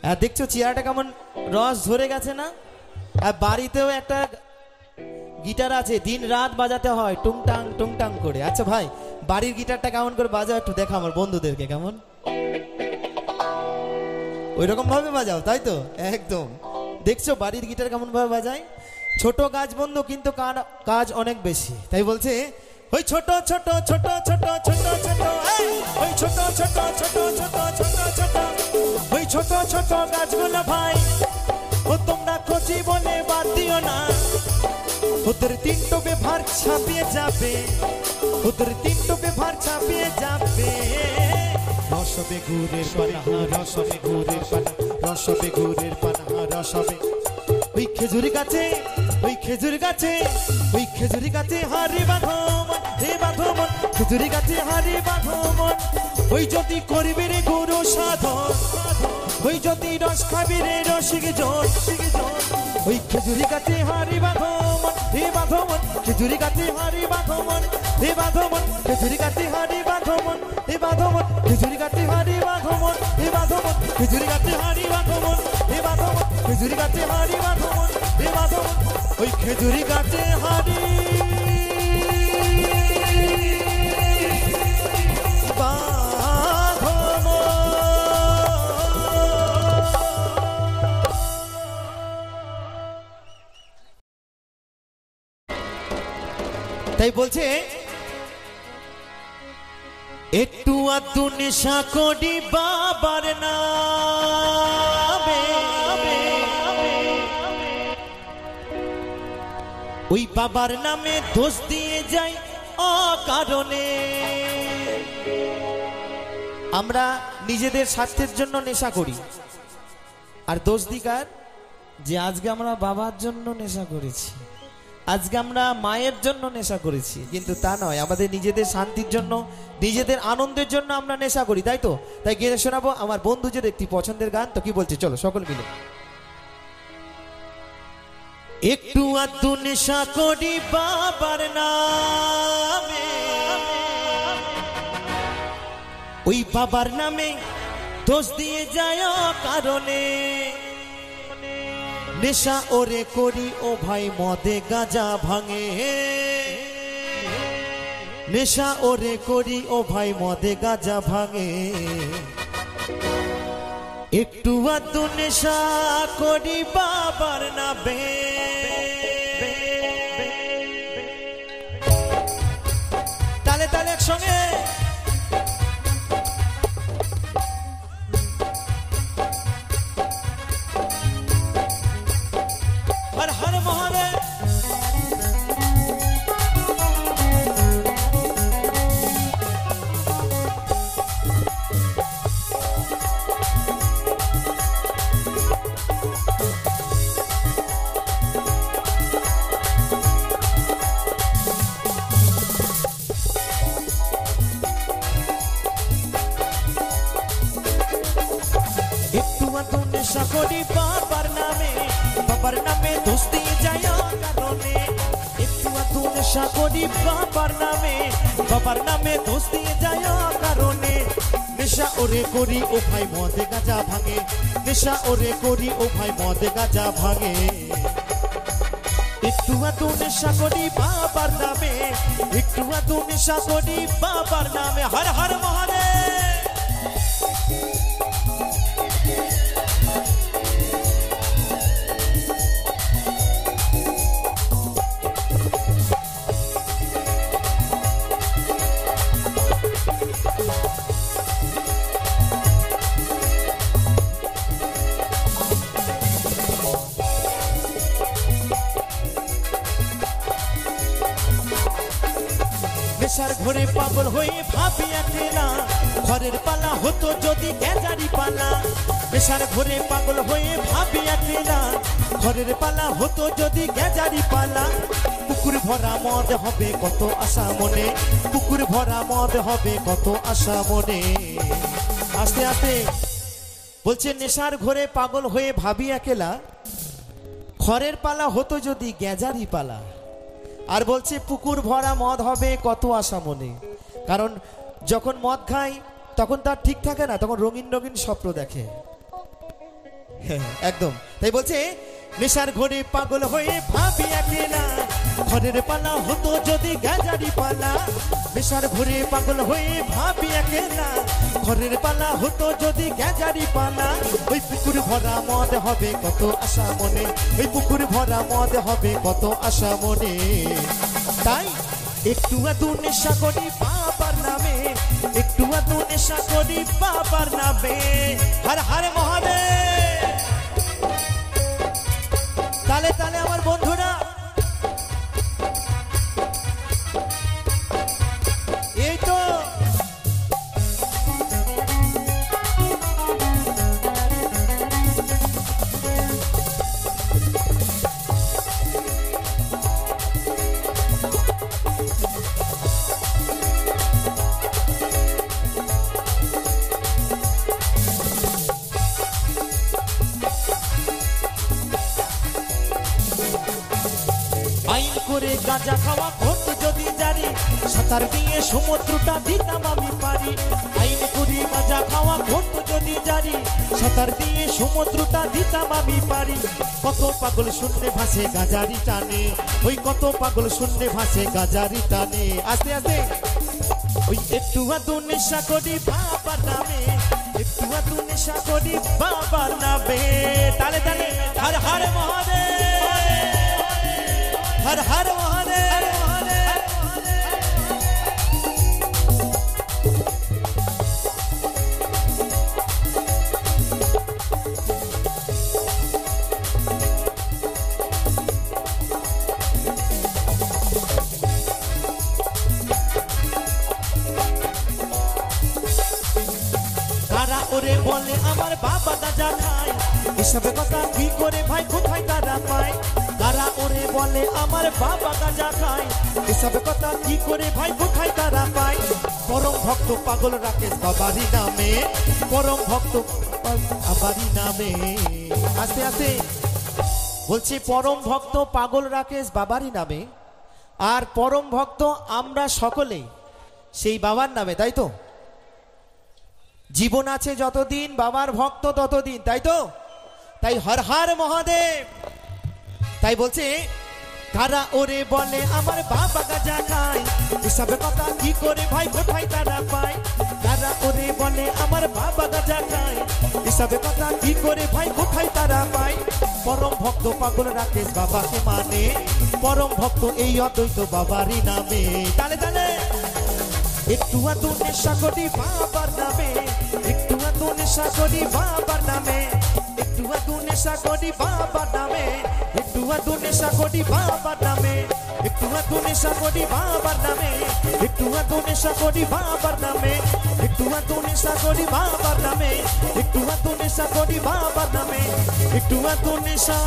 হ্যাঁ দেখছো চেয়ারটা কেমন রস ধরে গেছে না আর বাড়িতেও একটা গিটার আছে দিন রাত বাজাতে হয় টুংটাং করে আচ্ছা ভাই বাড়ির গিটারটা কেমন করে বাজাও একটু দেখা আমার বন্ধুদেরকে কেমন ওইরকম ভাবে বাজাও তাই তো একদম দেখছো বাড়ির গিটার কেমন ভাবে বাজায় ছোট গাছ বন্ধু কিন্তু কাজ অনেক বেশি তাই বলছে ওই ছোট ছোট ছোট ছোট ছোট ছোট ওই ছোট ছোট ছোট ছোট ছোট ছোট ওই ছোট ছোট গাছগুলো ভাই ও তোমরা কচি বলে বাদ দিও না ওদের তিন টোপে ভার ছাপিয়ে যাবে ওদের তিন টোপে ভার ছাপিয়ে যাবে রসবে গুড়ের পানা রসবে গুড়ের পানা রসবে গুড়ের পানা রসবে ওই খেজুরি গাছে ওই খেজুরি গাছে ওই খেজুরি গাছে হারি বাঁধো মন হে বাঁধো মন খেজুরি গাছে হারি বাঁধো মন ওই যদি করবি রে গুরু সাধন ওই যদি রস খাবি রে রসিক জন ওই খেজুরি গাছে হারি বাঁধো মন হে বাঁধো মন খেজুরি গাছে হারি বাঁধো মন হে বাঁধো মন খেজুরি গাছে হারি বাঁধো মন হে বাঁধো মন খেজুরি গাছে হারি বাঁধো মন হে বাঁধো মন খেজুরি গাছে হারি বাঁধো মন হে বাঁধো মন খেজুরি গাছে হারি বাঁধো মন হে বাঁধো মন ওই খেজুরি গাছে হারি তাই বলছে একটু আধটু নেশা করি বাবার নামে ওই বাবার নামে দোষ দিয়ে যাই অকারণে আমরা নিজেদের স্বার্থের জন্য নেশা করি আর দোষ দিকার যে আজকে আমরা বাবার জন্য নেশা করেছি আজকে আমরা মায়ের জন্য নেশা করেছি কিন্তু তা নয় আমাদের নিজেদের শান্তির জন্য নিজেদের আনন্দের জন্য আমরা নেশা করি তাই তো তাই গিয়ে শোনাবো আমার বন্ধুদের একটি পছন্দের গান তো কি বলছে চলো সকল মিলে একটু আধটু নেশা করি বাবার নামে ওই বাবার নামে দোষ দিয়ে যায় কারণে নেশা ওরে করি ও ভাই মদে গাঁজা ভাঙে নেশা ওরে করি ও ভাই মদে গাঁজা ভাঙে একটু আধটু নেশা করি বাবার নামে তালে তালে একসঙ্গে हर हर महादेव একটু আধটু নেশা করি বাবার নামে দোষ দিয়ে যায় কারণে একটু আধটু নেশা করি বাবার নামে দোষ দিয়ে যায় কারণে নেশা ওরে করি ও ভাই মদে গাঁজা ভাঙে নেশা ওরে করি ও ভাই মদে গাঁজা ভাঙে একটু আধটু নেশা করি বাবার নামে একটু আধটু নেশা করি বাবার নামে হর হর মহাদেব নেশার ঘরে পাগল হয়ে ভাবি একলা ঘরের পালা হতো যদি গেজারি পালা নেশার ঘরে পাগল হয়ে ভাবি একলা ঘরের পালা হতো যদি গেজারি পালা পুকুর ভরা মদ হবে কত আশা মনে পুকুর ভরা মদ হবে কত আশা মনে আস্তে আস্তে বলছে নেশার ঘরে পাগল হয়ে ভাবি একলা ঘরের পালা হতো যদি গেজারি পালা আর বলছে পুকুর ভরা মদ হবে কত আশা মনে কারণ যখন মদ খায় তখন তার ঠিক থাকে না তখন রঙিন রঙিন স্বপ্ন দেখে একদম তাই বলছে নেশার ঘরে পাগল হয়ে ভাবি একলা ঘরের পালা হতো যদি গেজারি পালা নেশার ঘরে পাগল হয়ে ভাবি একলা ঘরের পালা হতো যদি গেজারি পালা ওই পুকুর ভরা মদ হবে কত আশা মনে ওই পুকুর ভরা মদ হবে কত আশা মনে তাই একটু আধটু নেশা করি বাবার নামে, একটু আধটু নেশা করি বাবার নামে। হর হর মহাদেব। তালে তালে আমার বন্ধুরা, এই তো আইন করে গাঁজা খাওয়া করত যদি জারি, সাঁতার দিয়ে সমুদ্রটা দিতাম আমি পারি। আইন করে গাঁজা খাওয়া করত যদি জারি, সাঁতার দিয়ে সমুদ্রটা দিতাম আমি পারি। কত পাগল শূন্যে ভাসে গাজারি টানে, ওই কত পাগল শূন্যে ভাসে গাজারি টানে। আস্তে আস্তে ওই একটু আধটু নেশা করি বাবার নামে, একটু আধটু নেশা করি বাবার নামে। তালে তালে হর হর মহাদেব, হর হর মহাদেব। কারা ওরে বলে আমার বাবা গাঁজা খায়, এসব কথা কি করে ভাই কোথায় তারা পায়? কারা ওরে বলে আমার বাবা গাঁজা খায়, এসব কথা কি করে ভাই কোথায় তারা পায়? পরম ভক্ত পাগল রাকেশ বাবারি নামে, পরম ভক্ত বাবারি নামে। আস্তে আস্তে বলছি পরম ভক্ত পাগল রাকেশ বাবারি নামে, আর পরম ভক্ত আমরা সকলেই সেই বাবার নামে, তাই তো? জীবন আছে যতদিন বাবার ভক্ত ততদিন, তাই তো? তাই হর হর মহাদেব। তাই বলছে কারা ওরে বলে আমার বাবা গাঁজা খায়, এসব কথা কি করে ভাই কোথায় তারা পায়? কারা ওরে বলে আমার বাবা গাঁজা খায়, এসব কথা কি করে ভাই কোথায় তারা পায়? পরম ভক্ত পাগল রাকেশ বাবাকে মানে, পরম ভক্ত এই অদ্বৈত বাবারই নামে। তালে তালে একটু আধটু নেশা করি বাবার নামে, একটু আধটু নেশা করি বাবার নামে, একটু আধটু নেশা করি বাবার নামে, একটু আধটু নেশা করি বাবার নামে, একটু আধটু নেশা করি বাবার নামে, একটু আধটু নেশা করি বাবার নামে, একটু আধটু নেশা করি বাবার নামে, একটু আধটু নেশা করি বাবার নামে, একটু আধটু নেশা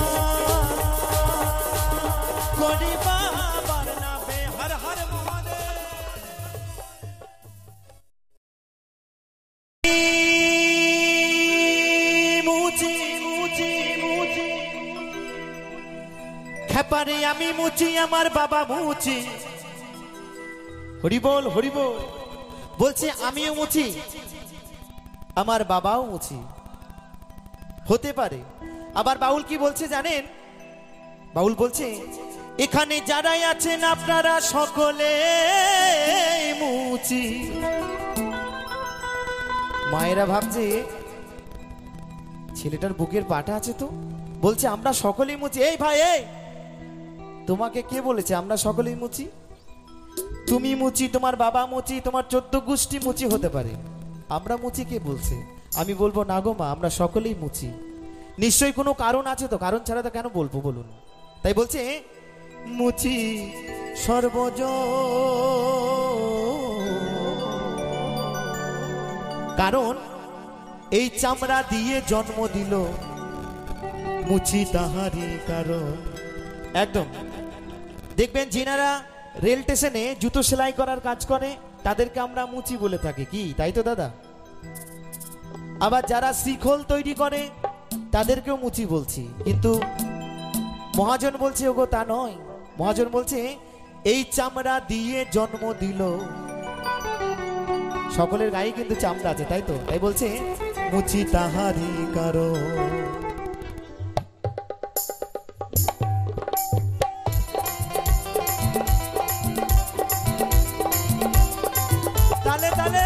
করি বাবার নামে। হর হর মহাদেব। খেপারে আমি মুচি, আমার বাবা মুচি। হরি বল হরি বল। বলছে আমিও মুচি, আমার বাবাও মুচি। হতে পারে। আবার বাউল কি বলছে জানেন? বাউল বলছে এখানে যারাই আছেন আপনারা সকলে মুচি। মায়েরা ভাবছে ছেলেটার বুকের পাটা আছে তো, বলছে আমরা সকলেই মুচি। এই ভাই, এই তোমাকে কে বলেছে আমরা সকলেই মুচি? তুমি মুচি, তোমার বাবা মুচি, তোমার 14 গোষ্ঠী মুচি হতে পারে, আমরা মুচি কে বলছে? আমি বলবো না গো মা, আমরা সকলেই মুচি। নিশ্চয়ই কোনো কারণ আছে তো, কারণ ছাড়া তো কেন বলবো বলুন? তাই বলছে মুচি সর্বজ, কারণ এই চামড়া দিয়ে জন্ম দিল, মুচি তাহারি কারণ। একদম দেখবেন যিনারা রেল স্টেশনে জুতো সেলাই করার কাজ করে তাদেরকে আমরা মুচি বলে থাকি, কি তাই তো দাদা? আবার যারা শিখল তৈরি করে তাদেরকেও মুচি বলছি, কিন্তু মহাজন বলছে ওগো তা নয়। মহাজন বলছে এই চামড়া দিয়ে জন্ম দিল, সকলের গায়ে কিন্তু চামড়া আছে, তাই তো? তাই বলছে মুচি তাহারি কারণ। তালে তালে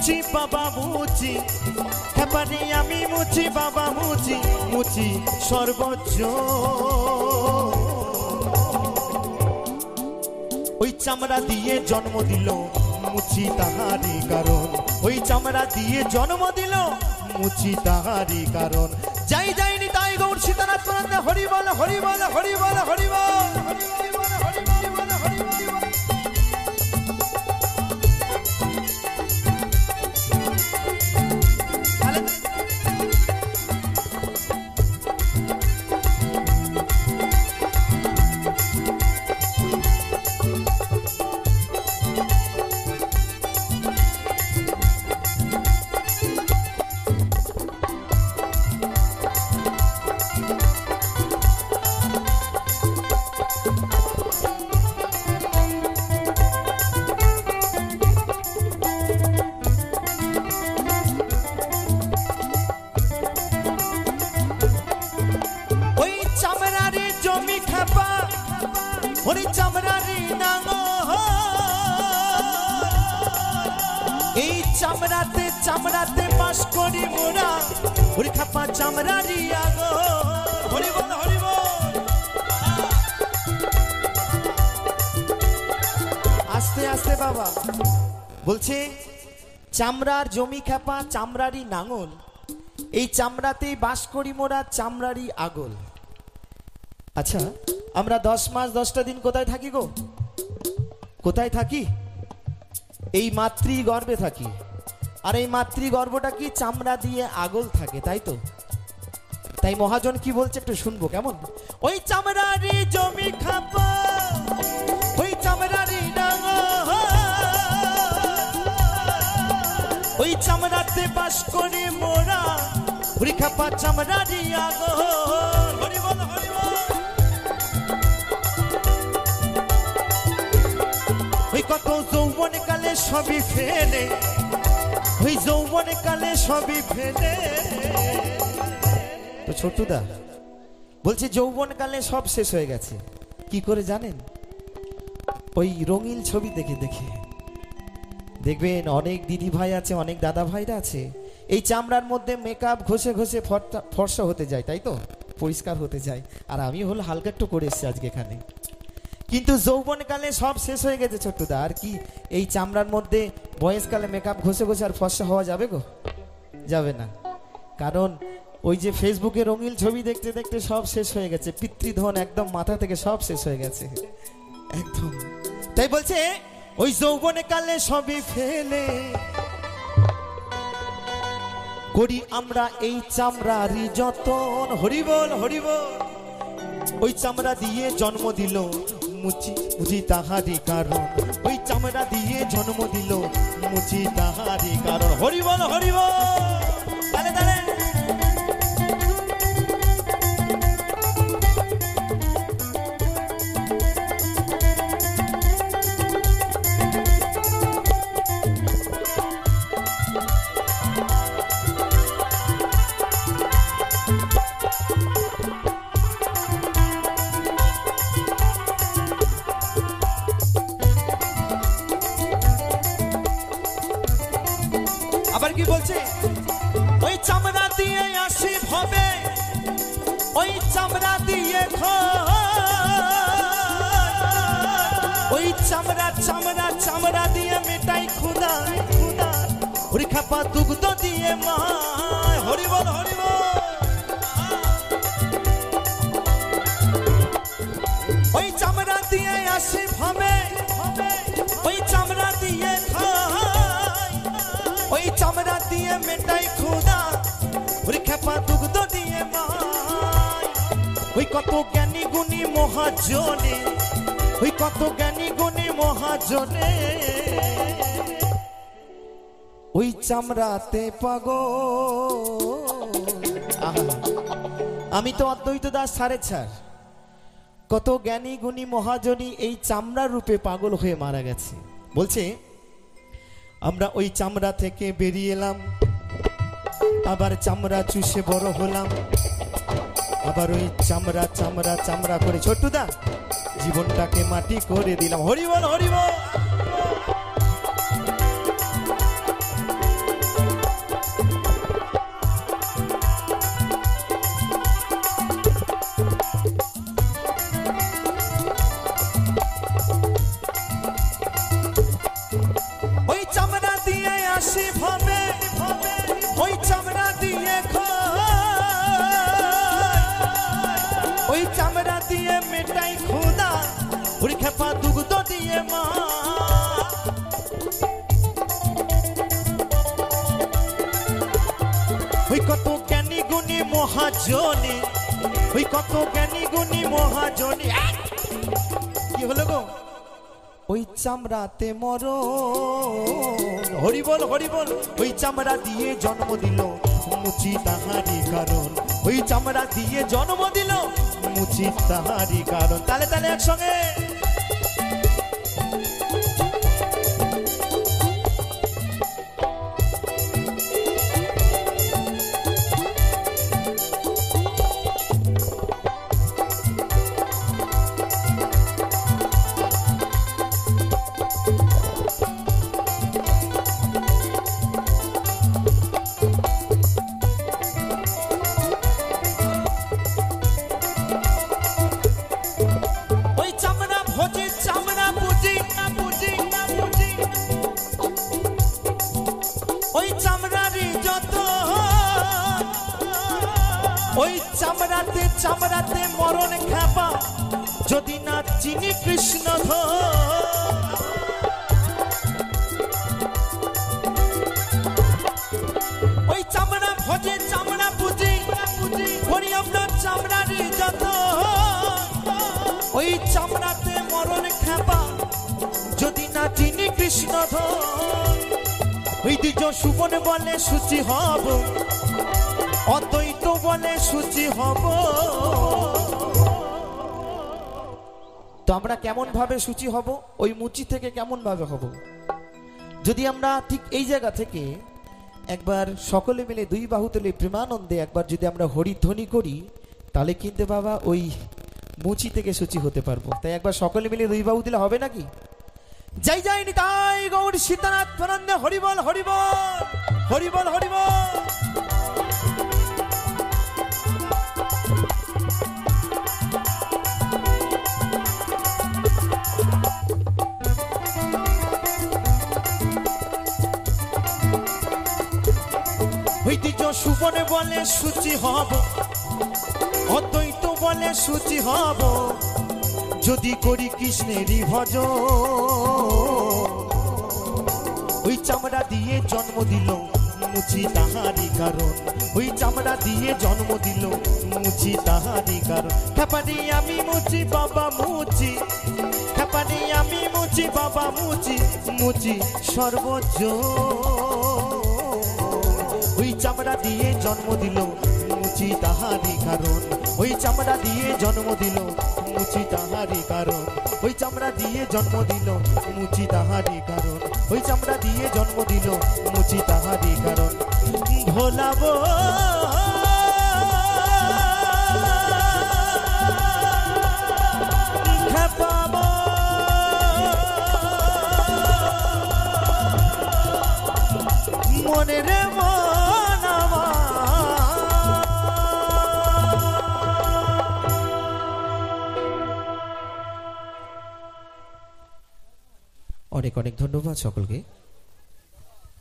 মুচি বাবা মুচি, এবারে আমি মুচি বাবা মুচি, মুচি সর্বোচ্চ। ওই চামড়া দিয়ে জন্ম দিল মুচি তাহারি কারণ, ওই চামড়া দিয়ে জন্ম দিল মুচি তাহারি কারণ। যাই যাইনি তাই গৌর সীতানাথ প্রণন্দে হরি বল হরি বল হরি বল হরি বল হরি বল হরি বল হরি বল। ওরে চামড়ারি নাঙল, এই চামড়াতে চামড়াতে বাস করি মোরা, ওরে খাপা চামড়ারি আগল। হরি বল হরি বল। আস্তে আস্তে বাবা বলছে চামড়ার জমি খাপা চামড়ারি নাঙল, এই চামড়াতেই বাস করি মোরা, চামড়ারি আগল। আচ্ছা, আমরা 10 মাস 10টা দিন কোথায় থাকি গো? কোথায় থাকি? এই মাতৃ গর্ভে থাকি। আর এই মাতৃ গর্ভটা কি চামড়া দিয়ে আগল থাকে, তাই তো? তাই মহাজন কি বলছে একটু শুনবো কেমন? ওই চামড়ারি জমি খাপা, ওই চামড়ারি নাঙল, ওই চামড়াতে বাস করি মোরা, ওরে খাপা চামড়ারি আগল। হরি বল হরি বল। ওই কত যৌবন কালে সবই ফেলে, ওই যৌবন কালে সবই ফেলে। তো ছোটুদা বলছে যৌবন কালে সব শেষ হয়ে গেছে। কি করে জানেন? ওই রঙিন ছবি দেখে দেখে। দেখবেন অনেক দিদি ভাই আছে, অনেক দাদা ভাইরা আছে, এই চামড়ার মধ্যে মেকআপ ঘষে ঘষে ফর্সা হতে যায়, তাই তো? পরিষ্কার হতে যায়। আর আমি হলো হালকা একটু করে এসেছি আজকে এখানে। কিন্তু যৌবনকালে সব শেষ হয়ে গেছে ছোট্টদা। আর কি এই চামড়ার মধ্যে বয়সকালে মেকআপ ঘষে ঘষে আর ফর্সা হওয়া যাবে গো? যাবে না। কারণ ওই যে ফেসবুকে রঙিন ছবি দেখতে দেখতে সব শেষ হয়ে গেছে, পিতৃধন একদম মাথা থেকে সব শেষ হয়ে গেছে একদম। তাই বলছে ওই যৌবনকালে সবই ফেলে করি আমরা এই চামড়ারই যতন। হরি বল হরি বল। ওই চামড়া দিয়ে জন্ম দিল মুচি, মুচি তাহারি কারণ, ওই চামড়া দিয়ে জন্ম দিল মুচি তাহারি কারণ। হরি বল হরি বল। তালে তালে কি বলছে? ওই চামড়া দিয়ে আসি হবে, ওই চামড়া দিয়ে ওই চামড়া চামড়া চামড়া দিয়ে মেটাই খুদা খুদা, ওরে খাপা দুগ্ধ দিয়ে মা। হরি বল হরি বল। ওই চামড়া দিয়ে আসি হবে, ওই চামড়া দিয়ে ওই চামড়া দিয়ে মেটাই খুদা, ওরে খেপা দুগ্ধ দিয়ে মাই। ওই কত জ্ঞানী গুণী মহাজনে, ওই কত জ্ঞানী গুণী মহাজনে ওই চামড়াতে পাগল। আমি তো অদ্বৈত দাস সাড়ে ছাড়। কত জ্ঞানী গুণী মহাজনী এই চামড়ার রূপে পাগল হয়ে মারা গেছে। বলছে আমরা ওই চামড়া থেকে বেরিয়ে এলাম, আবার চামড়া চুষে বড় হলাম, আবার ওই চামড়া চামড়া চামড়া করে ছোট্টুদা জীবনটাকে মাটি করে দিলাম। হরি বল হরি বল। চামড়া দিয়ে ওই চামড়া দিয়ে মেটাই খোদা, ওই খেপা দুগ্ধ দিয়ে মা। ওই কত জ্ঞানী গুণী মহাজনী, ওই কত জ্ঞানী গুণী মহাজনী। কি হলো গো? ওই চামড়াতে মরণ, হরি বল হরি বল। ওই চামড়া দিয়ে জন্ম দিল মুচি তাহারি কারণ, ওই চামড়া দিয়ে জন্ম দিল মুচি তাহারি কারণ। তালে তালে একসঙ্গে। ওই চামড়াতে চামড়াতে মরণ খেপা, যদি না চিনি কৃষ্ণ ওই চামড়া ভোজে চামড়া পুজি করি আপনার চামড়ারই যত। ওই চামড়াতে মরণ খেপা, যদি না চিনি কৃষ্ণ ওই দ্বিজ সুবন বলে সূচি হব, অদ্বৈত বলে সূচি হব। তো আমরা কেমন ভাবে সূচি হব? ওই মুচি থেকে কেমন ভাবে হব? যদি আমরা ঠিক এই জায়গা থেকে একবার সকলে মিলে দুই বাহু তুলে প্রেমানন্দে একবার যদি আমরা হরিধ্বনি করি, তাহলে কিন্তু বাবা ওই মুচি থেকে সূচি হতে পারবো। তাই একবার সকলে মিলে দুই বাহু দিলে হবে নাকি? জয় জয় নিতাই গৌর সীতানাথ প্রেমানন্দে হরি বল হরি বল হরি বল হরি বল। সুবনে বলে সূচি হব, অদ্বৈত বলে সূচি হব, যদি করি কৃষ্ণেরই ভজ। ওই চামড়া দিয়ে জন্ম দিল মুচি তাহারি কারণ, ওই চামড়া দিয়ে জন্ম দিল মুচি তাহারি কারণ। খেপানি আমি মুচি বাবা মুচি, খেপানি আমি মুচি বাবা মুচি, মুচি সর্বোচ্চ। ওই চামড়া দিয়ে জন্ম দিল মুচি তাহারি কারণ, ওই চামড়া দিয়ে জন্ম দিল মুচি তাহারি কারণ, ওই চামড়া দিয়ে জন্ম দিল মুচি তাহারি কারণ, ওই চামড়া দিয়ে জন্ম দিল মুচি তাহারি কারণ। ভোলাবো খেপাবো মনে রে অনেক অনেক ধন্যবাদ সকলকে।